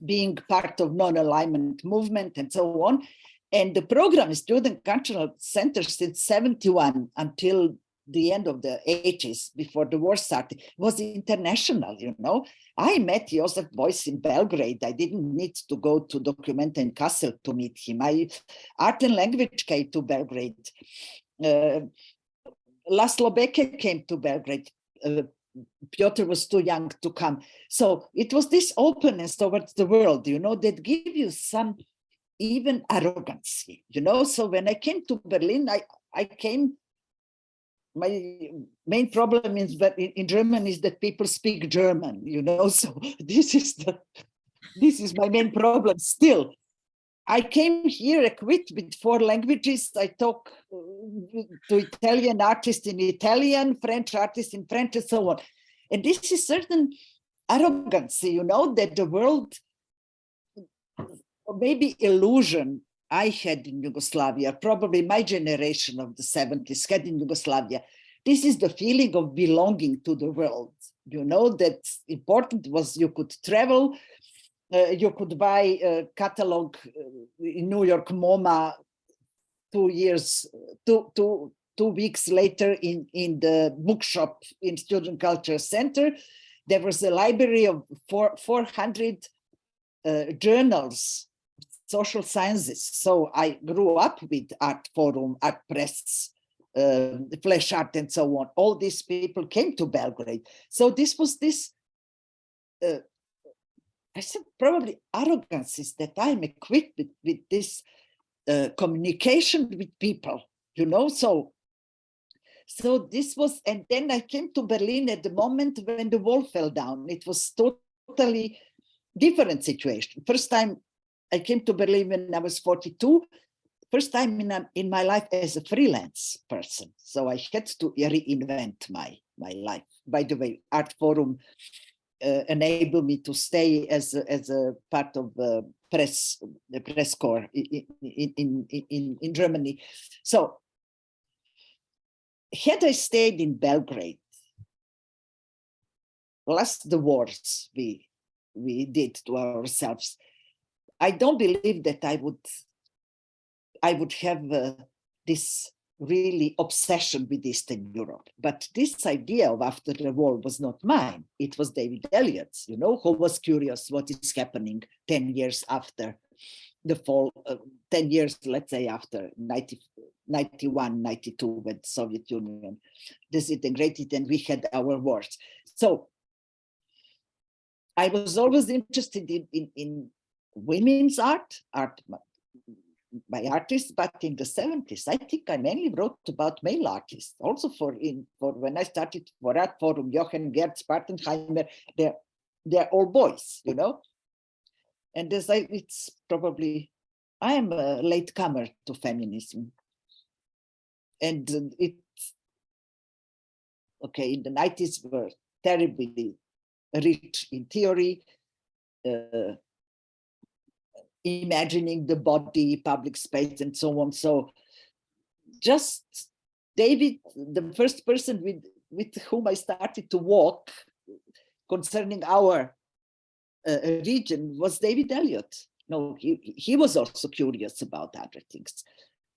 being part of non-alignment movement and so on. And the program, Student Cultural Center, since 71 until the end of the 80s, before the war started, was international, you know. I met Josef Beuys in Belgrade. I didn't need to go to Documenta in Kassel to meet him. Art and Language came to Belgrade. Laszlo Beke came to Belgrade. Piotr was too young to come. So it was this openness towards the world, you know, that give you some even arrogancy, you know. So when I came to Berlin, I came, my main problem is that in German is that people speak German, you know. So this is my main problem still. I came here equipped with 4 languages. I talk to Italian artists in Italian, French artists in French, and so on. And this is certain arrogancy, you know, that the world, or maybe illusion I had in Yugoslavia, probably my generation of the 70s had in Yugoslavia. This is the feeling of belonging to the world, you know, that important was you could travel, you could buy a catalog in New York MoMA 2 weeks later in the bookshop in Student Culture Center. There was a library of 400 journals, social sciences. So I grew up with Art Forum, Art Press, Flash Art, and so on. All these people came to Belgrade. So this was this, I said, probably arrogance is that I'm equipped with this communication with people, you know. So this was, and then I came to Berlin at the moment when the wall fell down. It was totally different situation. First time I came to Berlin when I was 42. First time in my life as a freelance person. So I had to reinvent my life. By the way, Art Forum enabled me to stay as a part of the press corps in Germany. So had I stayed in Belgrade, plus the wars we did to ourselves, I don't believe that I would have this really obsession with Eastern Europe. But this idea of after the war was not mine. It was David Elliott's, you know, who was curious what is happening 10 years after the fall, 10 years, let's say, after 91, 92, when the Soviet Union disintegrated and we had our wars. So I was always interested in women's art by artists, but in the 70s, I think I mainly wrote about male artists. Also for when I started for Art Forum, Jochen Gertz, Bartenheimer, they're all boys, you know. And it's probably, I am a latecomer to feminism. And in the 90s were terribly rich in theory, imagining the body, public space, and so on. So just David, the first person with whom I started to walk concerning our region was David Elliott. No, he was also curious about other things.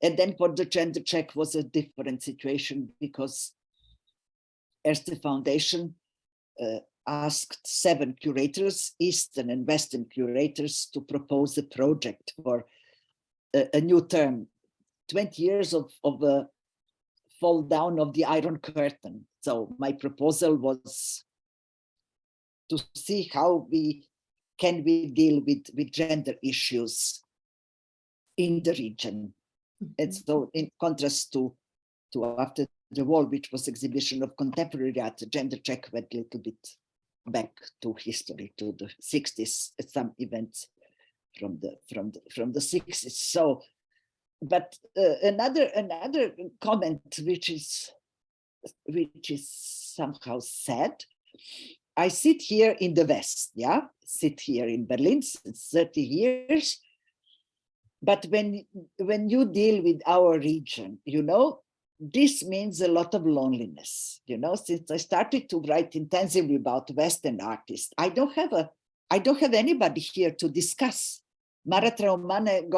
And then for the gender check was a different situation because Erste Foundation asked 7 curators, Eastern and Western curators, to propose a project for a new term, 20 years of a fall down of the Iron Curtain. So my proposal was to see how we deal with gender issues in the region. And so in contrast to after the war, which was exhibition of contemporary art, gender check went a little bit back to history, to the 60s, some events from the 60s. So, but another comment which is somehow sad. I sit here in the West, sit here in Berlin since 30 years. But when you deal with our region, you know, this means a lot of loneliness. You know, since I started to write intensively about Western artists, I don't have anybody here to discuss. Mara Traumane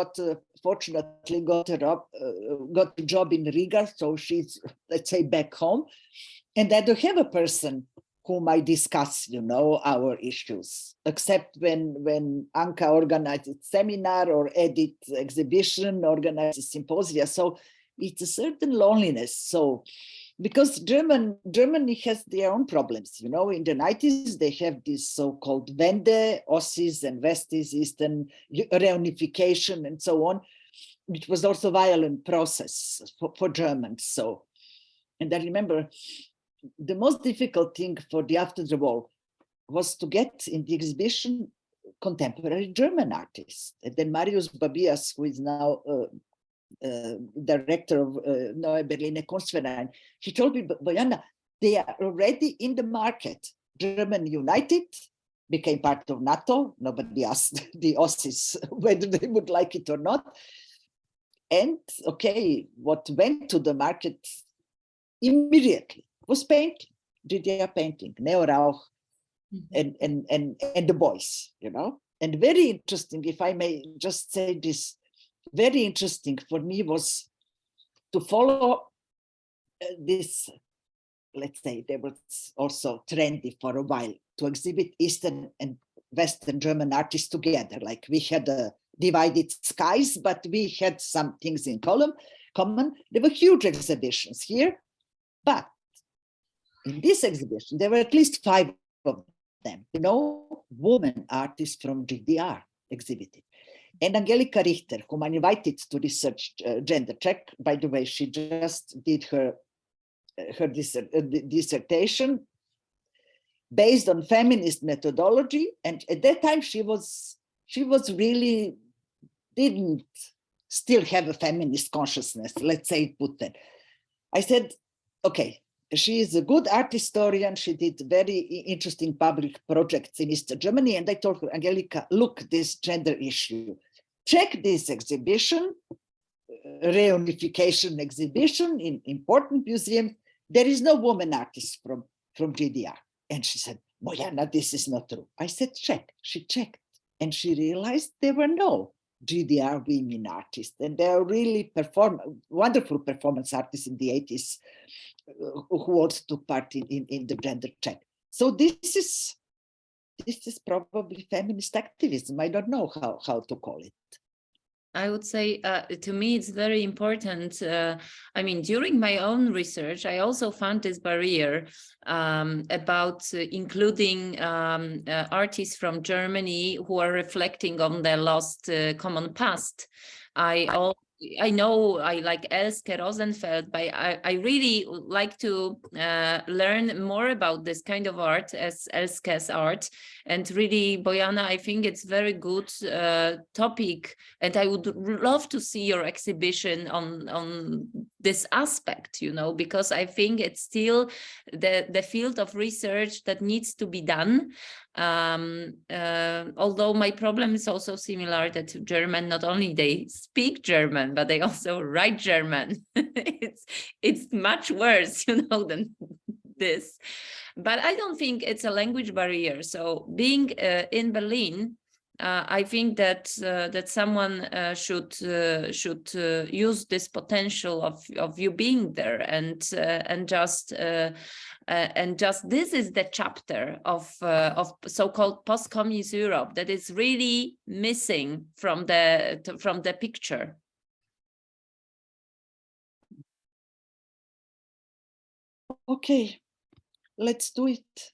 fortunately got a job in Riga, so she's, let's say, back home, and I don't have a person whom I discuss, you know, our issues, except when Anca organizes seminar or Edith exhibition, organizes symposia. So it's a certain loneliness. So because Germany has their own problems, you know, in the 90s, they have this so-called Wende, Ossis and Westies, Eastern reunification and so on, which was also a violent process for Germans. So, and I remember the most difficult thing for the after the war was to get in the exhibition contemporary German artists. And then Marius Babias, who is now director of Neue Berliner Kunstverein, he told me, Bojana, they are already in the market. Germany united, became part of NATO. Nobody asked the Ossis whether they would like it or not. And what went to the market immediately was painting, GDR painting, Neo Rauch, and the boys, you know. And very interesting, if I may just say this, very interesting for me was to follow this, let's say, there was also trendy for a while to exhibit Eastern and Western German artists together. Like we had a divided skies, but we had some things in common. There were huge exhibitions here, but in this exhibition, there were at least 5 of them. Women artists from GDR exhibited. And Angelika Richter, whom I invited to research gender check, by the way, she just did her dissertation based on feminist methodology. And at that time, she was really didn't still have a feminist consciousness, let's say it put that. I said, okay, she is a good art historian. She did very interesting public projects in East Germany. And I told her, Angelika, look, this gender issue, check this exhibition, reunification exhibition in important museum. There is no woman artist from GDR. And she said, Bojana, this is not true. I said, check. She checked. And she realized there were no GDR women artists. And they are really wonderful performance artists in the 80s who also took part in the gender check. So this is probably feminist activism. I don't know how to call it. I would say, to me, it's very important. I mean, during my own research, I also found this barrier about including artists from Germany who are reflecting on their lost common past. I know I like Elske Rosenfeld, but I really like to learn more about this kind of art as Elske's art. And really, Bojana, I think it's very good topic. And I would love to see your exhibition on this aspect, because I think it's still the field of research that needs to be done. Although my problem is also similar that German, not only they speak German, but they also write German. it's much worse, than this. But I don't think it's a language barrier. So being in Berlin, I think that someone should use this potential of you being there and just this is the chapter of so-called post-communist Europe that is really missing from the picture. Okay. Let's do it.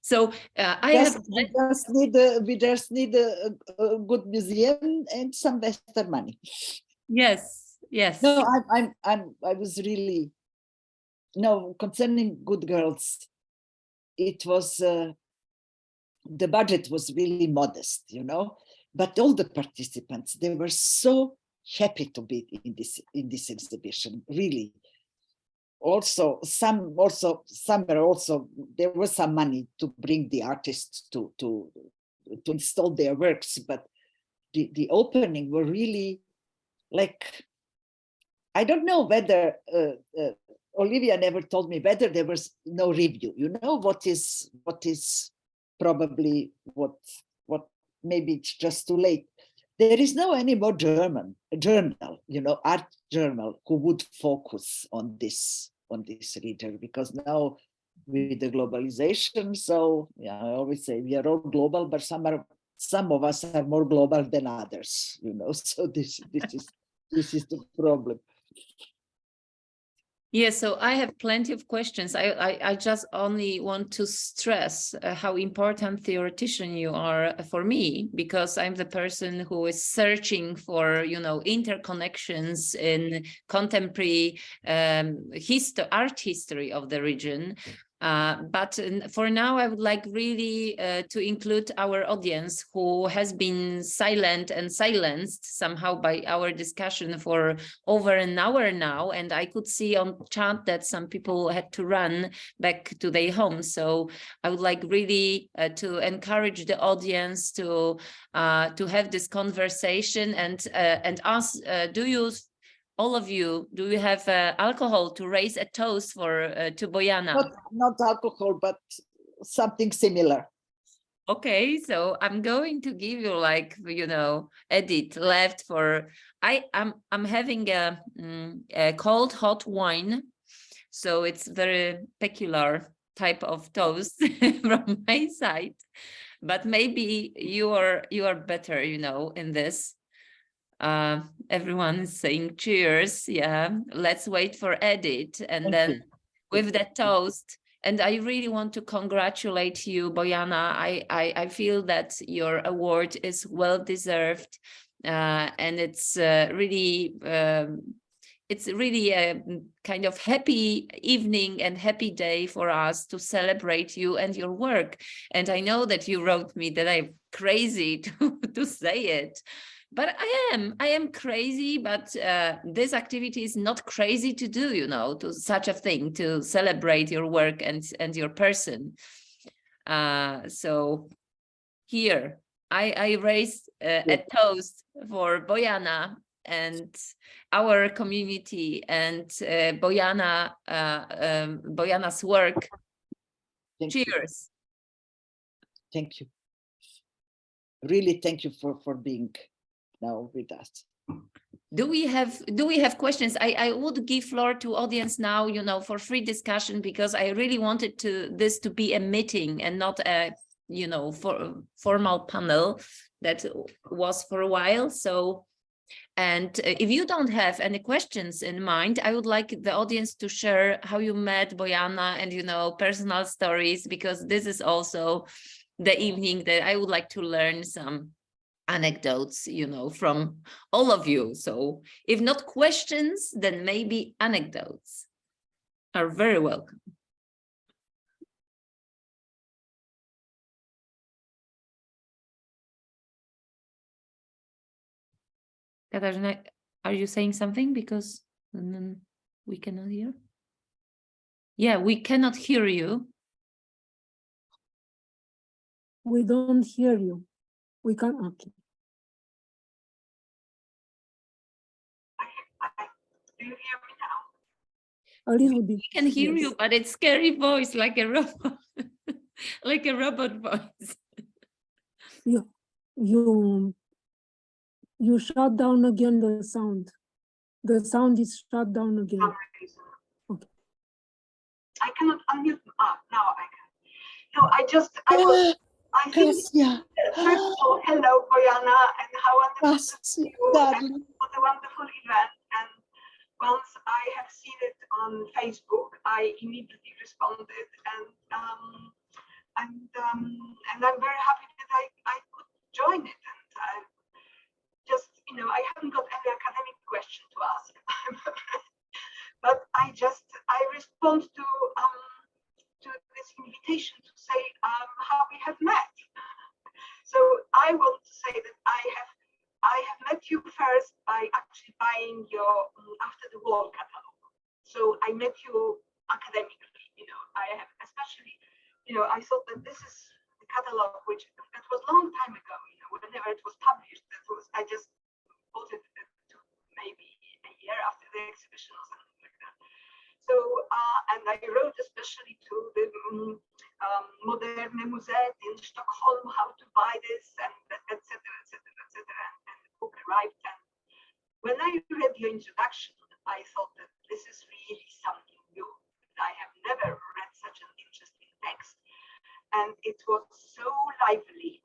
So we just need a good museum and some Western money. Yes. No, I was really concerning Good Girls. It was the budget was really modest, but all the participants, they were so happy to be in this exhibition, really. Also, there was some money to bring the artists to install their works, but the opening were really like, I don't know whether Olivia never told me whether there was no review. What is probably what maybe it's just too late. There is no any more journal, art journal who would focus on this region, because now with the globalization, so I always say we are all global, but some of us are more global than others, so this is the problem. Yes, so I have plenty of questions. I just only want to stress how important theoretician you are for me, because I'm the person who is searching for, interconnections in contemporary art history of the region. But for now, I would like really to include our audience who has been silent and silenced somehow by our discussion for over an hour now. And I could see on chat that some people had to run back to their homes. So I would like really to encourage the audience to have this conversation and ask, all of you, do you have alcohol to raise a toast to Bojana? Not alcohol, but something similar. Okay, so I'm going to give you edit left for. I'm having a cold hot wine, so it's very peculiar type of toast from my side. but maybe you are better, you know, in this. Everyone is saying cheers. Yeah, let's wait for Edith, and Thank then you. with the toast. And I really want to congratulate you, Bojana. I feel that your award is well deserved, and it's really a kind of happy evening and happy day for us to celebrate you and your work. And I know that you wrote me that I'm crazy to say it, but I am crazy, but this activity is not crazy to do, you know, to such a thing, to celebrate your work and your person. So here, I raised a toast for Bojana and our community and Bojana's work. Thank Cheers. Thank you. Really, thank you for being now with us. Do we have questions? I would give floor to audience now, you know, for free discussion, because I really wanted this to be a meeting and not a, you know, formal panel that was for a while. So, and if you don't have any questions in mind, I would like the audience to share how you met Bojana and, you know, personal stories, because this is also the evening that I would like to learn some anecdotes, you know, from all of you. So if not questions, then maybe anecdotes are very welcome. Katarzyna, are you saying something? Because we cannot hear. Yeah, we cannot hear you. We don't hear you. We can't. Okay. Do you hear me now? A little bit. We can hear yes. you, but it's scary voice, like a robot, like a robot voice. You shut down again the sound. The sound is shut down again. Okay. I cannot unmute. Now I can. No, I think, first of all, hello, Bojana, and how wonderful to see you, and what a wonderful event. And once I have seen it on Facebook, I immediately responded, and I'm very happy that I could join it. And I just, you know, I haven't got any academic question to ask, but I respond to this invitation to say how we have met. So I want to say that I have met you first by actually buying your After the War catalog. So I met you academically, you know. I have especially, you know, I thought that this is the catalog which that was a long time ago, you know, whenever it was published. I just bought it maybe a year after the exhibition or something like that. So and I wrote especially to the Moderne Museum in Stockholm how to buy this, and etc. And the book arrived. And when I read your introduction, I thought that this is really something new. I have never read such an interesting text, and it was so lively,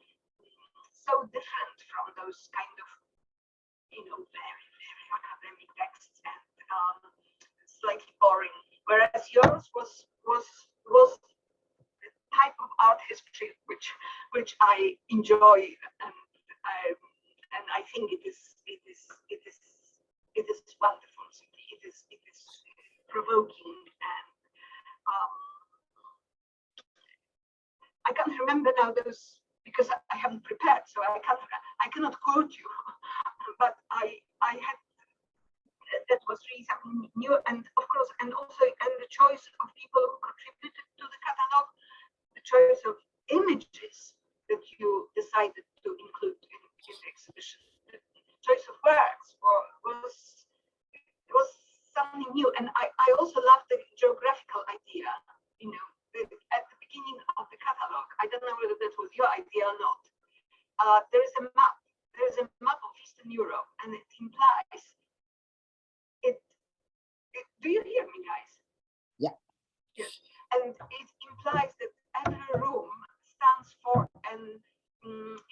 so different from those kind of, you know, very, very academic texts, and slightly boring. Whereas yours was the type of art history which I enjoy, and I think it is wonderful. It is provoking, and I can't remember now those because I haven't prepared, so I cannot quote you, but I had. That was really something new, and of course, and the choice of people who contributed to the catalog, the choice of images that you decided to include in the exhibition, the choice of works was something new, and I also loved the geographical idea. You know, at the beginning of the catalog, I don't know whether that was your idea or not. There is a map. There is a map of Eastern Europe, and it implies. Do you hear me, guys? Yeah. Yes. And it implies that every room stands for an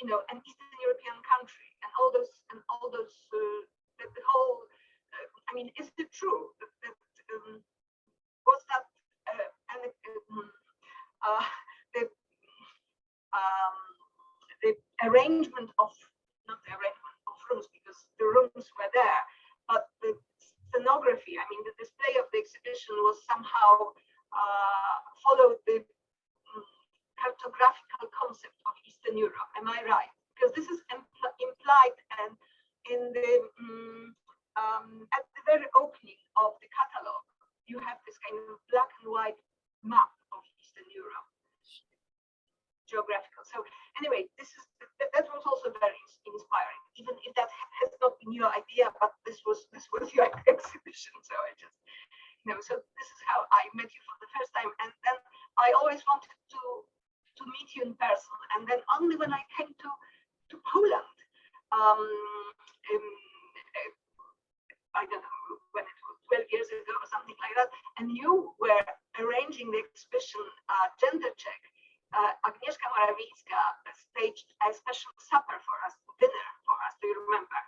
you know, an Eastern European country and all those that the whole, I mean, is it true that was that the arrangement of, not the arrangement of rooms, because the rooms were there, but the scenography, I mean, the display of the exhibition was somehow followed the cartographical concept of Eastern Europe. Am I right? Because this is implied and in the at the very opening of the catalogue, you have this kind of black and white map of Eastern Europe, geographical. So anyway, that was also very inspiring, even if that has not been your idea, but this was your exhibition. So I just, you know, so this is how I met you for the first time, and then I always wanted to meet you in person, and then only when I came to Poland, I don't know when it was, 12 years ago or something like that, and you were arranging the exhibition Gender Check. Agnieszka Morawiecka staged a special supper for us, dinner for us. Do you remember?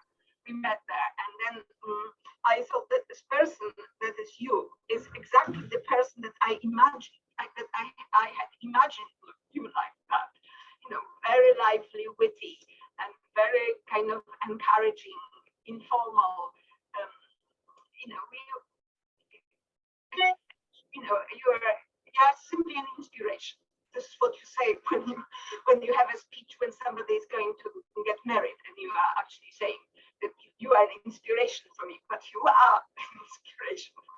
We met there, and then I thought that this person that is you is exactly the person that I imagined, that I had imagined you like that. You know, very lively, witty, and very kind of encouraging, informal. You are simply an inspiration. This is what you say when you have a speech when somebody is going to get married, and you are actually saying that you are an inspiration for me, but you are an inspiration for me.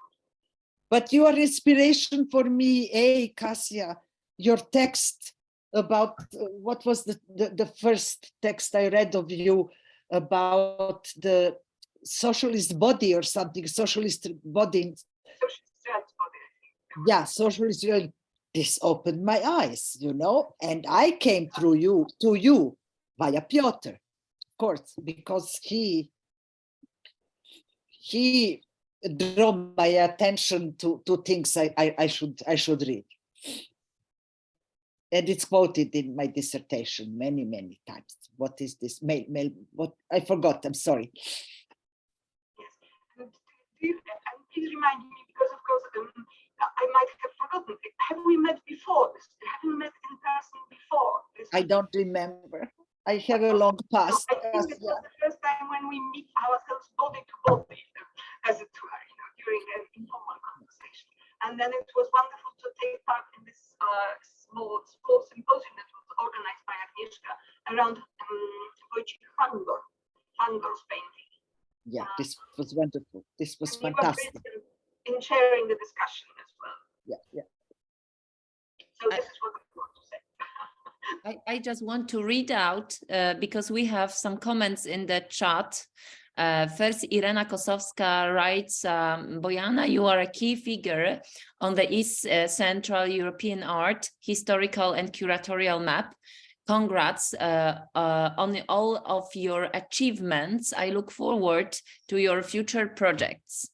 But you are inspiration for me, Kasia. Your text about what was the first text I read of you about the socialist body or something, socialist body. Socialist body, I think. Yeah, socialist. This opened my eyes, you know, and I came through you to you via Piotr, of course, because he drew my attention to things I should read. And it's quoted in my dissertation many times. What is this? What I forgot. I'm sorry. Yes, and please remind me, because of course I might have forgotten. Have we met before? Have we met in person before? I don't remember. I have a long past. So I think it was the first time when we meet ourselves body to body, as it were, you know, during an informal conversation. And then it was wonderful to take part in this small symposium that was organized by Agnieszka around Wojciech Fangor's painting. Yeah, this was wonderful. This was and fantastic. In sharing the discussion as well. Yeah. So this is what I want to say. I just want to read out because we have some comments in the chat. First, Irena Kosowska writes, Bojana, you are a key figure on the East Central European art, historical and curatorial map. Congrats on all of your achievements. I look forward to your future projects.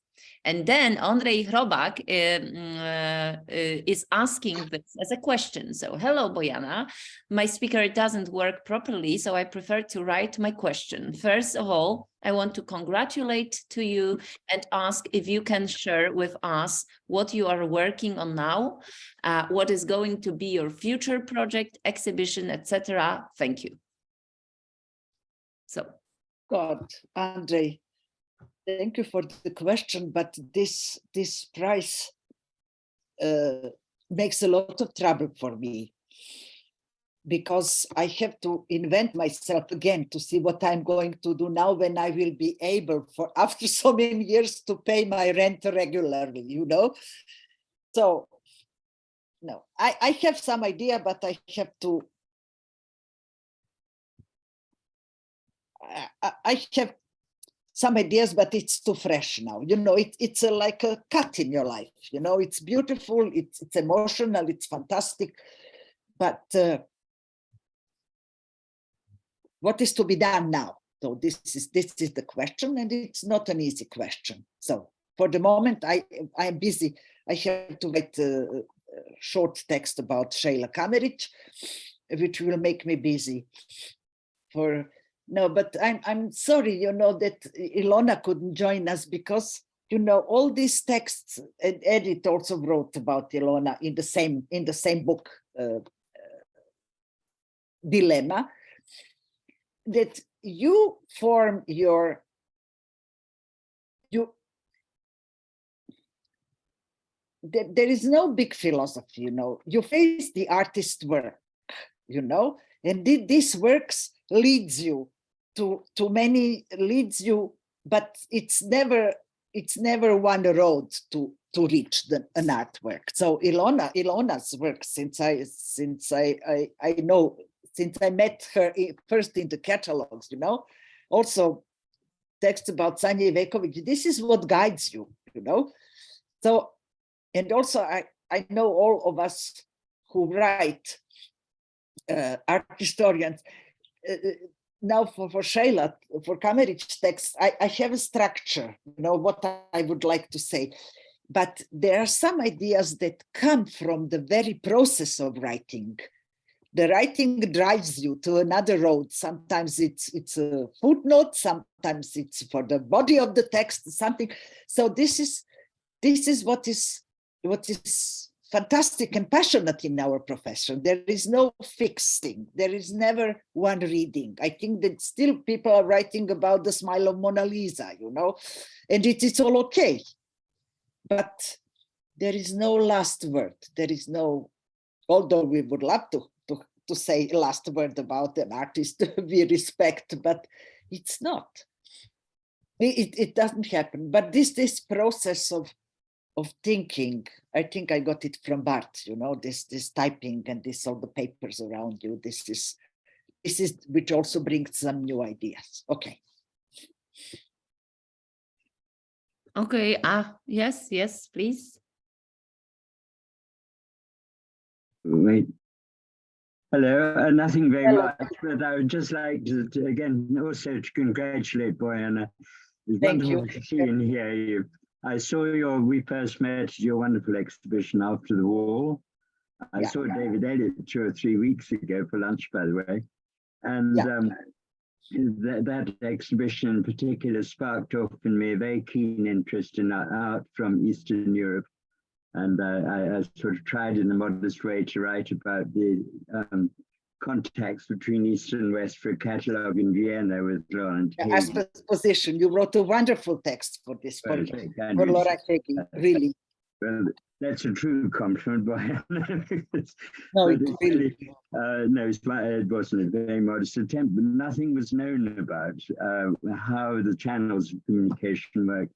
And then Andrzej Hrobak is asking this as a question. So, hello, Bojana. My speaker doesn't work properly, so I prefer to write my question. First of all, I want to congratulate to you and ask if you can share with us what you are working on now, what is going to be your future project, exhibition, etc. Thank you. So, God, Andrei. Thank you for the question, but this prize makes a lot of trouble for me because I have to invent myself again to see what I'm going to do now when I will be able, for after so many years, to pay my rent regularly, you know? So, no, I have some idea, but I have to, I have some ideas, but it's too fresh now. You know, it's like a cut in your life. You know, it's beautiful, it's emotional, it's fantastic. But what is to be done now? So this is the question, and it's not an easy question. So for the moment, I am busy. I have to write a short text about Sheila Kameric, which will make me busy. no, but I'm sorry, you know, that Ilona couldn't join us because, you know, all these texts, and Edith also wrote about Ilona in the same book, Dilemma, that you form there is no big philosophy, you know, you face the artist's work, you know, and these works leads you to many, but it's never one road to reach an artwork. So Ilona's work, since I met her first in the catalogs, you know, also texts about Sanje Iveković, this is what guides you, you know. So, and also I know all of us who write, art historians, now for Sheila, for Kamerić texts, I have a structure, you know, what I would like to say. But there are some ideas that come from the very process of writing. The writing drives you to another road. Sometimes it's a footnote, sometimes it's for the body of the text, something. So this is what is fantastic and passionate in our profession. There is no fixed thing. There is never one reading. I think that still people are writing about the smile of Mona Lisa, you know, and it's all okay. But there is no last word. There is no, although we would love to say last word about an artist we respect, but it's not. It doesn't happen. But this process of thinking, I think I got it from Bart, you know, this typing and this all the papers around you. This is which also brings some new ideas. Okay. Okay. Yes, please. Wait. Hello, nothing very much, but I would just like to again also to congratulate Bojana. It's wonderful to see and hear you. I saw we first met at your wonderful exhibition After the Wall. I saw David Elliott 2 or 3 weeks ago for lunch, by the way. And that exhibition in particular sparked off in me a very keen interest in art from Eastern Europe. And I sort of tried in a modest way to write about the contacts between East and West for a catalogue in Vienna with Laurent Hegel. As position, you wrote a wonderful text for this, for Laurent Hegel, really. Well, that's a true compliment, Bojana. No, it really. No, it wasn't a very modest attempt, but nothing was known about how the channels of communication work.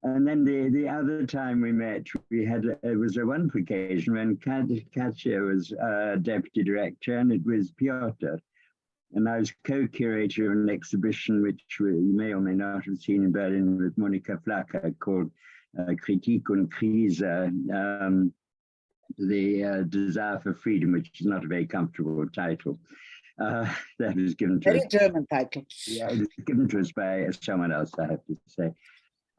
And then the other time we met, it was a wonderful occasion when Katja was deputy director, and it was Piotr. And I was co-curator of an exhibition which you may or may not have seen in Berlin with Monika Flacker called Kritik und Krise, the Desire for Freedom, which is not a very comfortable title. That was given to us. Very German title. Yeah, it was given to us by someone else, I have to say.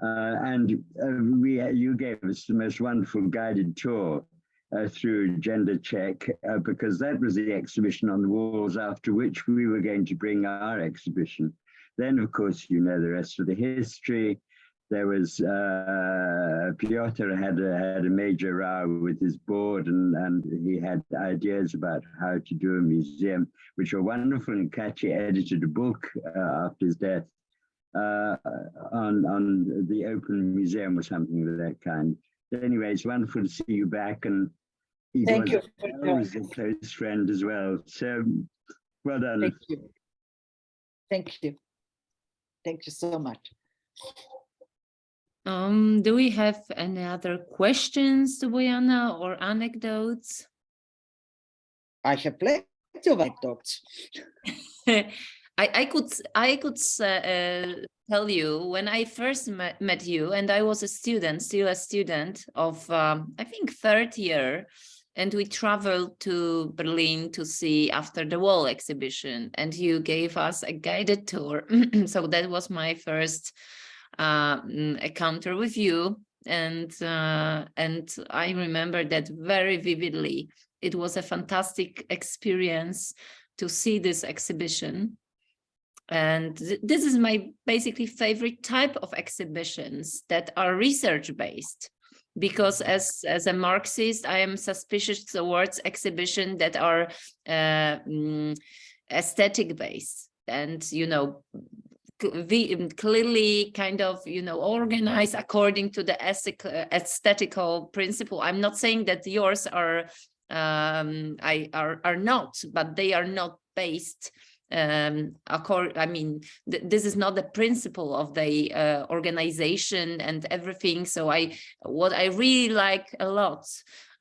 You gave us the most wonderful guided tour through Gender Check, because that was the exhibition on the walls after which we were going to bring our exhibition. Then, of course, you know the rest of the history. There was Piotr had a major row with his board, and he had ideas about how to do a museum, which were wonderful. And Katja edited a book after his death on the open museum or something of that kind. But anyway, it's wonderful to see you back, and he was a close friend as well. So well done. Thank you. Thank you. Thank you so much. Do we have any other questions to Bojana or anecdotes? I have plenty of anecdotes. I could tell you when I first met you, and I was still a student of I think third year, and we traveled to Berlin to see After the Wall exhibition, and you gave us a guided tour. So that was my first encounter with you, and I remember that very vividly. It was a fantastic experience to see this exhibition. And this is my basically favorite type of exhibitions that are research-based, because as a Marxist, I am suspicious towards exhibitions that are aesthetic-based and, you know, clearly kind of, you know, organized according to the aesthetical principle. I'm not saying that yours are not, but they are not based I mean, this is not the principle of the organization and everything. So what I really like a lot,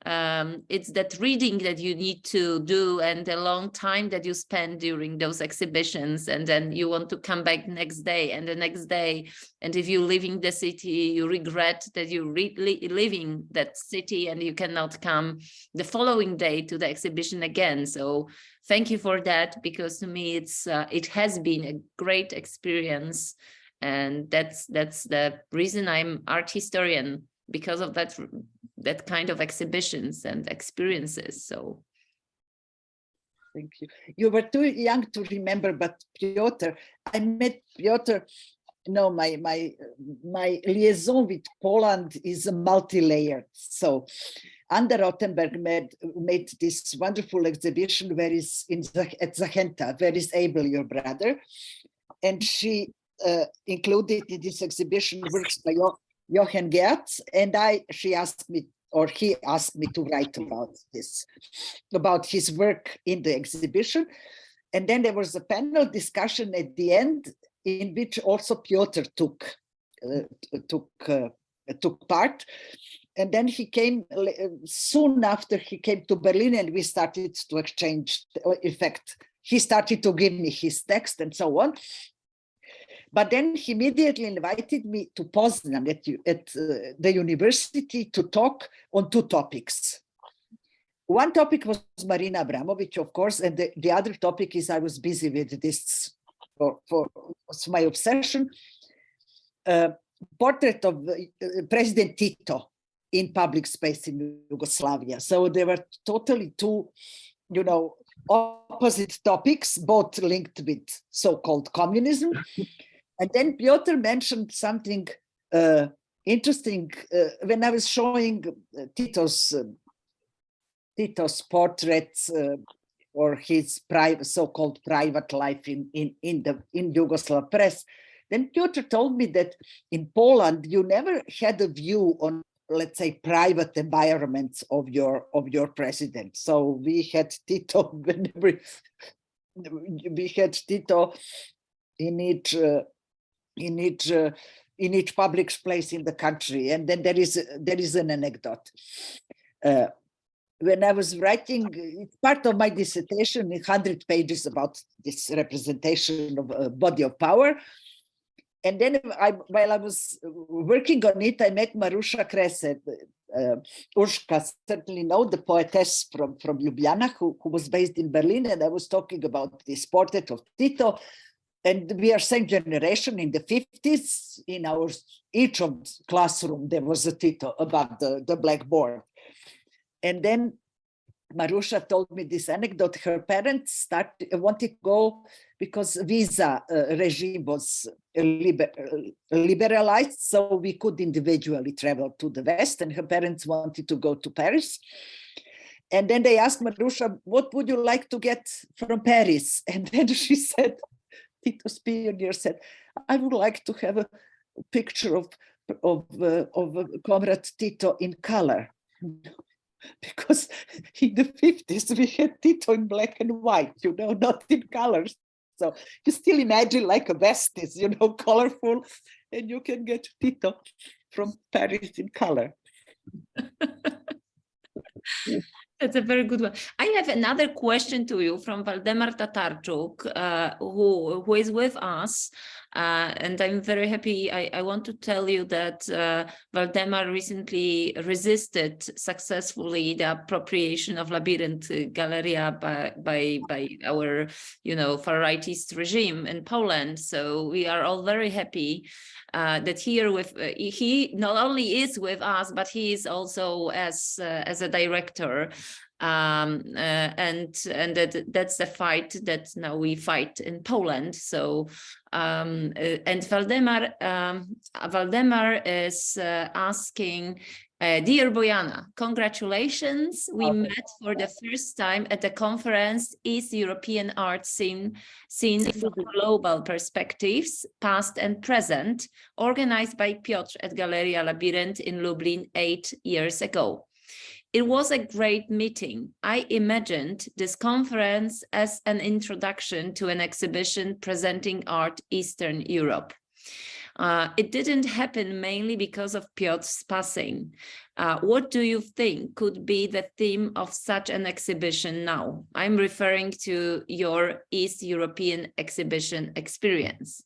it's that reading that you need to do and the long time that you spend during those exhibitions, and then you want to come back next day and the next day. And if you live in the city, you regret that you're leaving that city and you cannot come the following day to the exhibition again. So thank you for that, because to me it has been a great experience, and that's the reason I'm art historian, because of that kind of exhibitions and experiences. So thank you. You were too young to remember, but Piotr, I met Piotr. No, my liaison with Poland is multi-layered. So Anna Rottenberg made this wonderful exhibition where is at Zachenta, where is Abel, your brother, and she included in this exhibition works by Johann Gertz, and he asked me to write about his work in the exhibition. And then there was a panel discussion at the end in which also Piotr took part. And then he came soon after he came to Berlin, and we started to exchange. In fact, he started to give me his text and so on. But then he immediately invited me to Poznan at the university to talk on two topics. One topic was Marina Abramović, of course, and the other topic is I was busy with this for my obsession. Portrait of President Tito in public space in Yugoslavia. So there were totally two, you know, opposite topics, both linked with so-called communism. And then Piotr mentioned something interesting when I was showing Tito's portraits or his so-called private life in Yugoslav press. Then Piotr told me that in Poland you never had a view on, let's say, private environments of your president. So we had Tito whenever we had Tito in each public place in the country. And then there is an anecdote. When I was writing part of my dissertation, 100 pages about this representation of a body of power. And then while I was working on it, I met Maruša Kresset. Urska certainly know, the poetess from Ljubljana who was based in Berlin. And I was talking about this portrait of Tito. And we are same generation in the 50s. In each of classroom, there was a Tito above the blackboard. And then Maruša told me this anecdote. Her parents wanted to go because visa regime was liberalized, so we could individually travel to the West, and her parents wanted to go to Paris. And then they asked Maruša, what would you like to get from Paris? And then she said, Tito's pioneer said, I would like to have a picture of Comrade Tito in color. Because in the 50s, we had Tito in black and white, you know, not in colors. So you still imagine like a vest is, you know, colorful, and you can get Tito from Paris in color. That's a very good one. I have another question to you from Waldemar Tatarczuk, who is with us. And I'm very happy. I want to tell you that Waldemar recently resisted successfully the appropriation of Labyrinth Galleria by our, you know, far-rightist regime in Poland. So we are all very happy that he not only is with us, but he is also as a director and that's the fight that now we fight in Poland. So and Valdemar is asking, dear Bojana, congratulations. We met for the first time at the conference East European Art Scene from Global Perspectives, Past and Present, organized by Piotr at Galeria Labyrinth in Lublin 8 years ago. It was a great meeting. I imagined this conference as an introduction to an exhibition presenting art Eastern Europe. It didn't happen mainly because of Piotr's passing. What do you think could be the theme of such an exhibition now? I'm referring to your East European exhibition experience.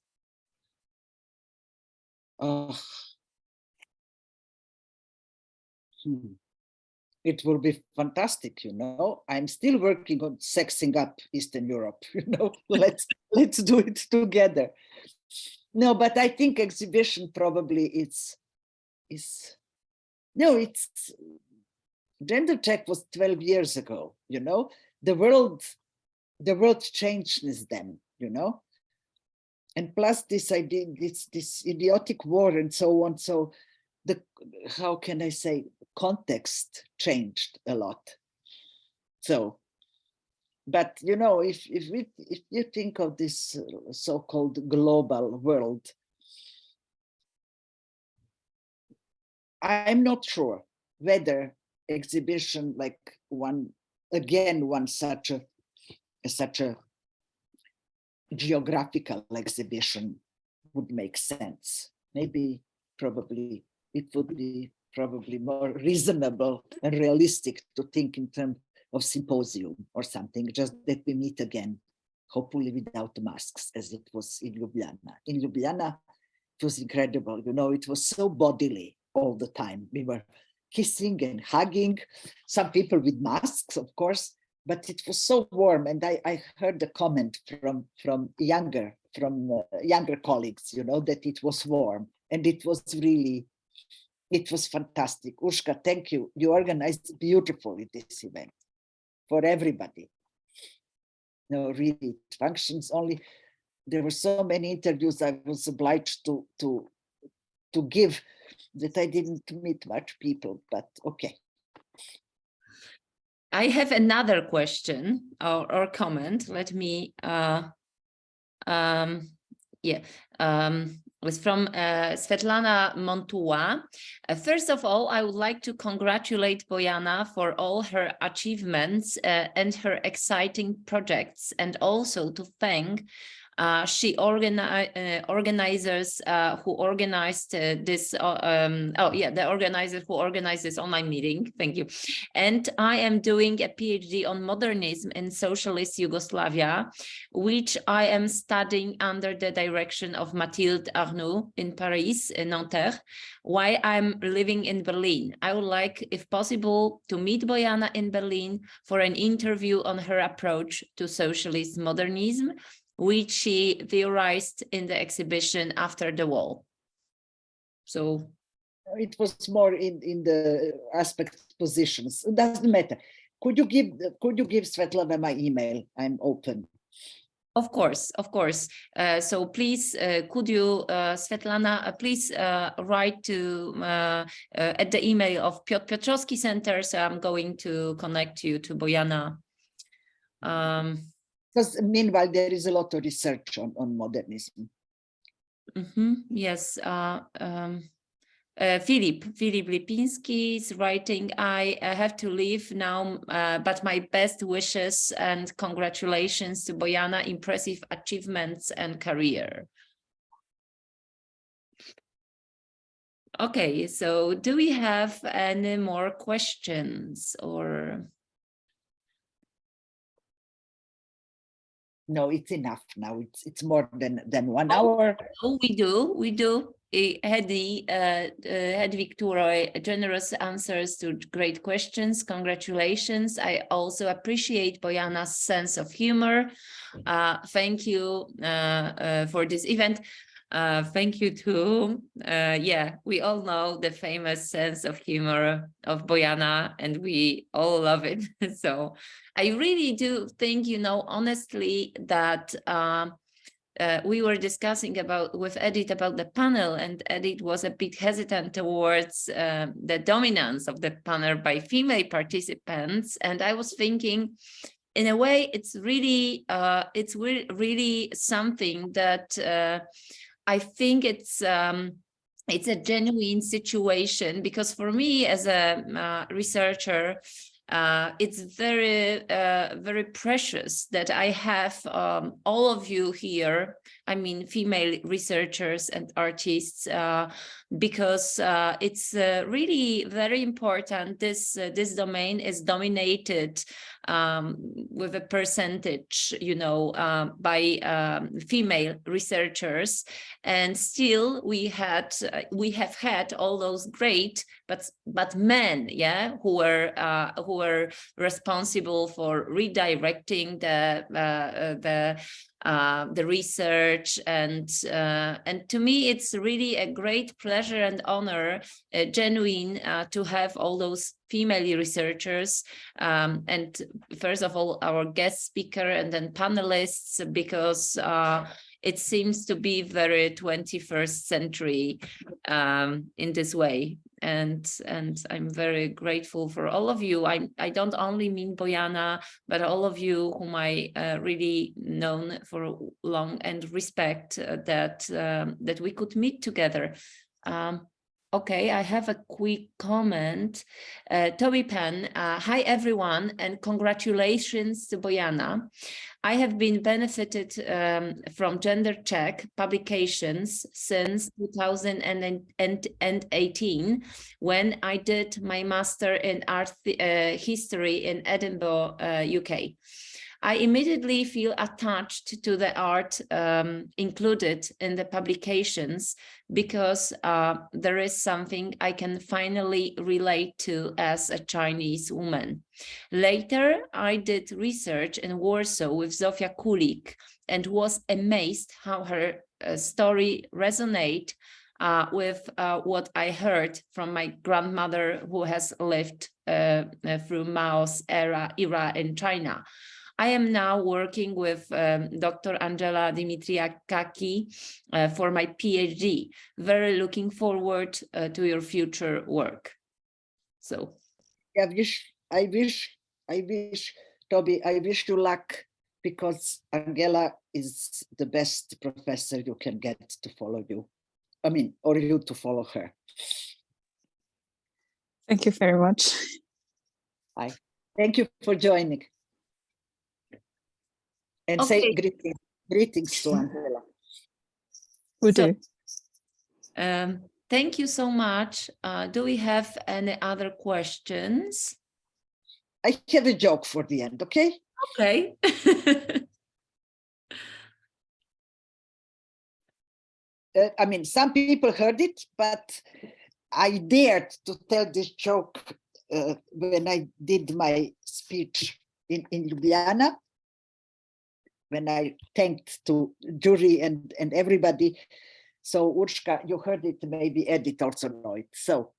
It will be fantastic, you know. I'm still working on sexing up Eastern Europe, you know. Let's do it together. No, but I think exhibition probably it's Gender Check was 12 years ago, you know. The world changed since then, you know. And plus this idea, this idiotic war and so on. So how can I say, context changed a lot. So, but you know, if you think of this so-called global world, I'm not sure whether exhibition like one such a geographical exhibition would make sense. Maybe probably it would be probably more reasonable and realistic to think in terms of symposium or something, just that we meet again, hopefully without masks, as it was in Ljubljana. In Ljubljana, it was incredible, you know, it was so bodily all the time. We were kissing and hugging, some people with masks, of course, but it was so warm. And I heard a comment from younger colleagues, you know, that it was warm, and it was really, it was fantastic. Urska, thank you. You organized beautifully this event for everybody. No, really, it functions only. There were so many interviews I was obliged to give that I didn't meet much people, but okay. I have another question or comment. Let me, it's from Svetlana Montua. First of all, I would like to congratulate Bojana for all her achievements and her exciting projects, and also to thank organizers who organized this, the organizer who organized this online meeting. Thank you. And I am doing a PhD on modernism in socialist Yugoslavia, which I am studying under the direction of Mathilde Arnoux in Paris, in Nanterre, while I'm living in Berlin. I would like, if possible, to meet Bojana in Berlin for an interview on her approach to socialist modernism, which she theorized in the exhibition After the Wall. So it was more in the aspect positions. It doesn't matter. Could you give Svetlana my email? I'm open. Of course. So please, could you, Svetlana, please write to at the email of Piotr Piotrowski Center. So I'm going to connect you to Bojana. Because meanwhile, there is a lot of research on modernism. Yes. Philip Lipinski is writing, I have to leave now, but my best wishes and congratulations to Bojana, impressive achievements and career. Okay, so do we have any more questions or? No, it's enough now. It's more than 1 hour. Oh, we do. Hedvig Turoy, generous answers to great questions. Congratulations. I also appreciate Bojana's sense of humor. Thank you for this event. Thank you too. Yeah, we all know the famous sense of humor of Bojana, and we all love it. So I really do think, honestly, that we were discussing with Edith about the panel, and Edith was a bit hesitant towards the dominance of the panel by female participants. And I was thinking, in a way, it's really something that I think it's a genuine situation, because for me as a researcher, it's very precious that I have all of you here. I mean, female researchers and artists, because it's really very important. This domain is dominated with a percentage, by female researchers, and still we have had all those great but men, who were responsible for redirecting the research, and to me it's really a great pleasure and honor, genuine, to have all those female researchers, and first of all our guest speaker and then panelists, because it seems to be very 21st century in this way. And I'm very grateful for all of you. I don't only mean Bojana, but all of you whom I really known for long and respect that we could meet together. Okay, I have a quick comment. Toby Penn, hi everyone, and congratulations to Bojana. I have been benefited from Gender Check publications since 2018, when I did my master in art history in Edinburgh, UK. I immediately feel attached to the art included in the publications, because there is something I can finally relate to as a Chinese woman. Later, I did research in Warsaw with Zofia Kulik and was amazed how her story resonates with what I heard from my grandmother, who has lived through Mao's era in China. I am now working with Dr. Angela Dimitriakaki for my PhD. Very looking forward to your future work. So, I wish, Toby, I wish you luck, because Angela is the best professor you can get to follow you. I mean, or you to follow her. Thank you very much. Bye. Thank you for joining. And okay. say greetings to Angela. We do. Thank you so much. Do we have any other questions? I have a joke for the end, okay? Okay. I mean, some people heard it, but I dared to tell this joke when I did my speech in Ljubljana, when I thanked to jury and everybody. So Urska, you heard it, maybe Edith also know it. So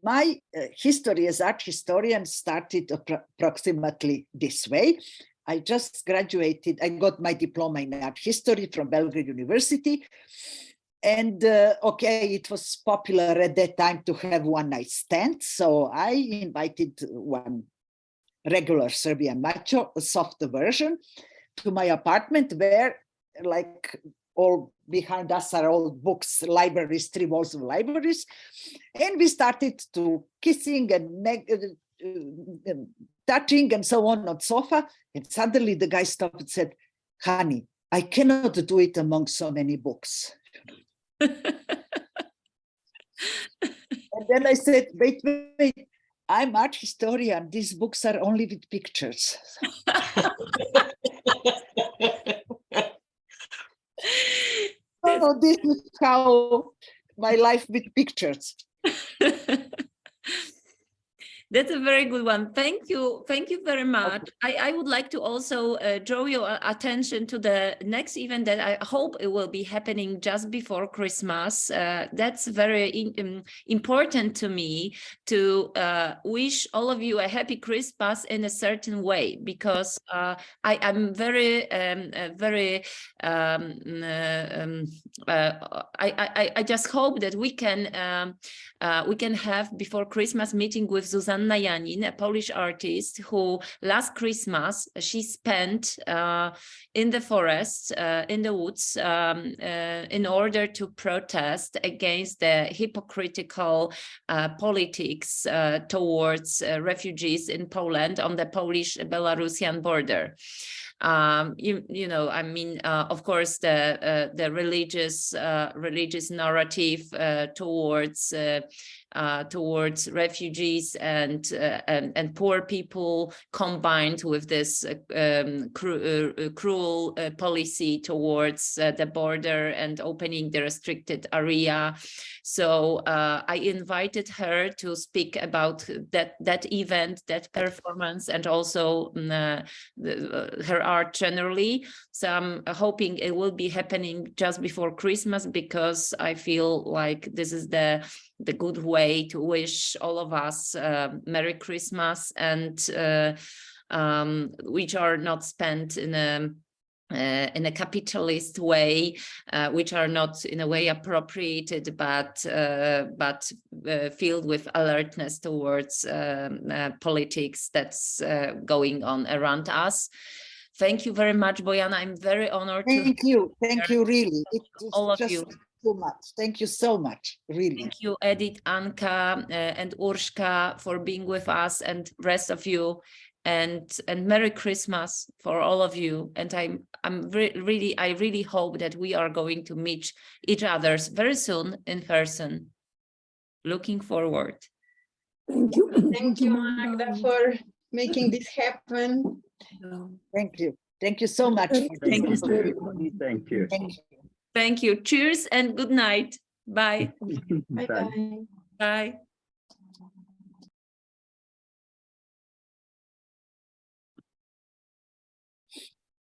my history as art historian started approximately this way. I just graduated, I got my diploma in art history from Belgrade University. And okay, it was popular at that time to have one night stand. So I invited one regular Serbian macho, a softer version, to my apartment, where like all behind us are all books, libraries, 3 walls of libraries. And we started to kissing and touching and so on sofa. And suddenly the guy stopped and said, honey, I cannot do it among so many books. And then I said, wait, I'm art historian. These books are only with pictures. So this is how my life with pictures. That's a very good one. Thank you very much. I would like to also draw your attention to the next event that I hope it will be happening just before Christmas. That's very important to me, to wish all of you a happy Christmas in a certain way, because I'm very I just hope that we can have before Christmas meeting with Zuzanna Janin, a Polish artist who last Christmas she spent in the forest, in the woods, in order to protest against the hypocritical politics towards refugees in Poland on the Polish-Belarusian border. You know, I mean, of course, the religious narrative towards refugees and poor people, combined with this cruel policy towards the border and opening the restricted area. So I invited her to speak about that event, that performance, and also her art generally. So I'm hoping it will be happening just before Christmas, because I feel like this is the good way to wish all of us Merry Christmas, and which are not spent in a capitalist way, which are not in a way appropriated, but filled with alertness towards politics that's going on around us. Thank you very much, Bojana. I'm very honored. Thank you, really. It's all of just you. So much. Thank you so much, really. Thank you, Edith, Anca, and Urska for being with us, and rest of you, and Merry Christmas for all of you. And I really hope that we are going to meet each other very soon in person. Looking forward. Thank you. Thank you, Magda, for making this happen. Thank you. Thank you so much. Thank you. Thank you. Thank you. Cheers and good night. Bye. Bye-bye. Bye.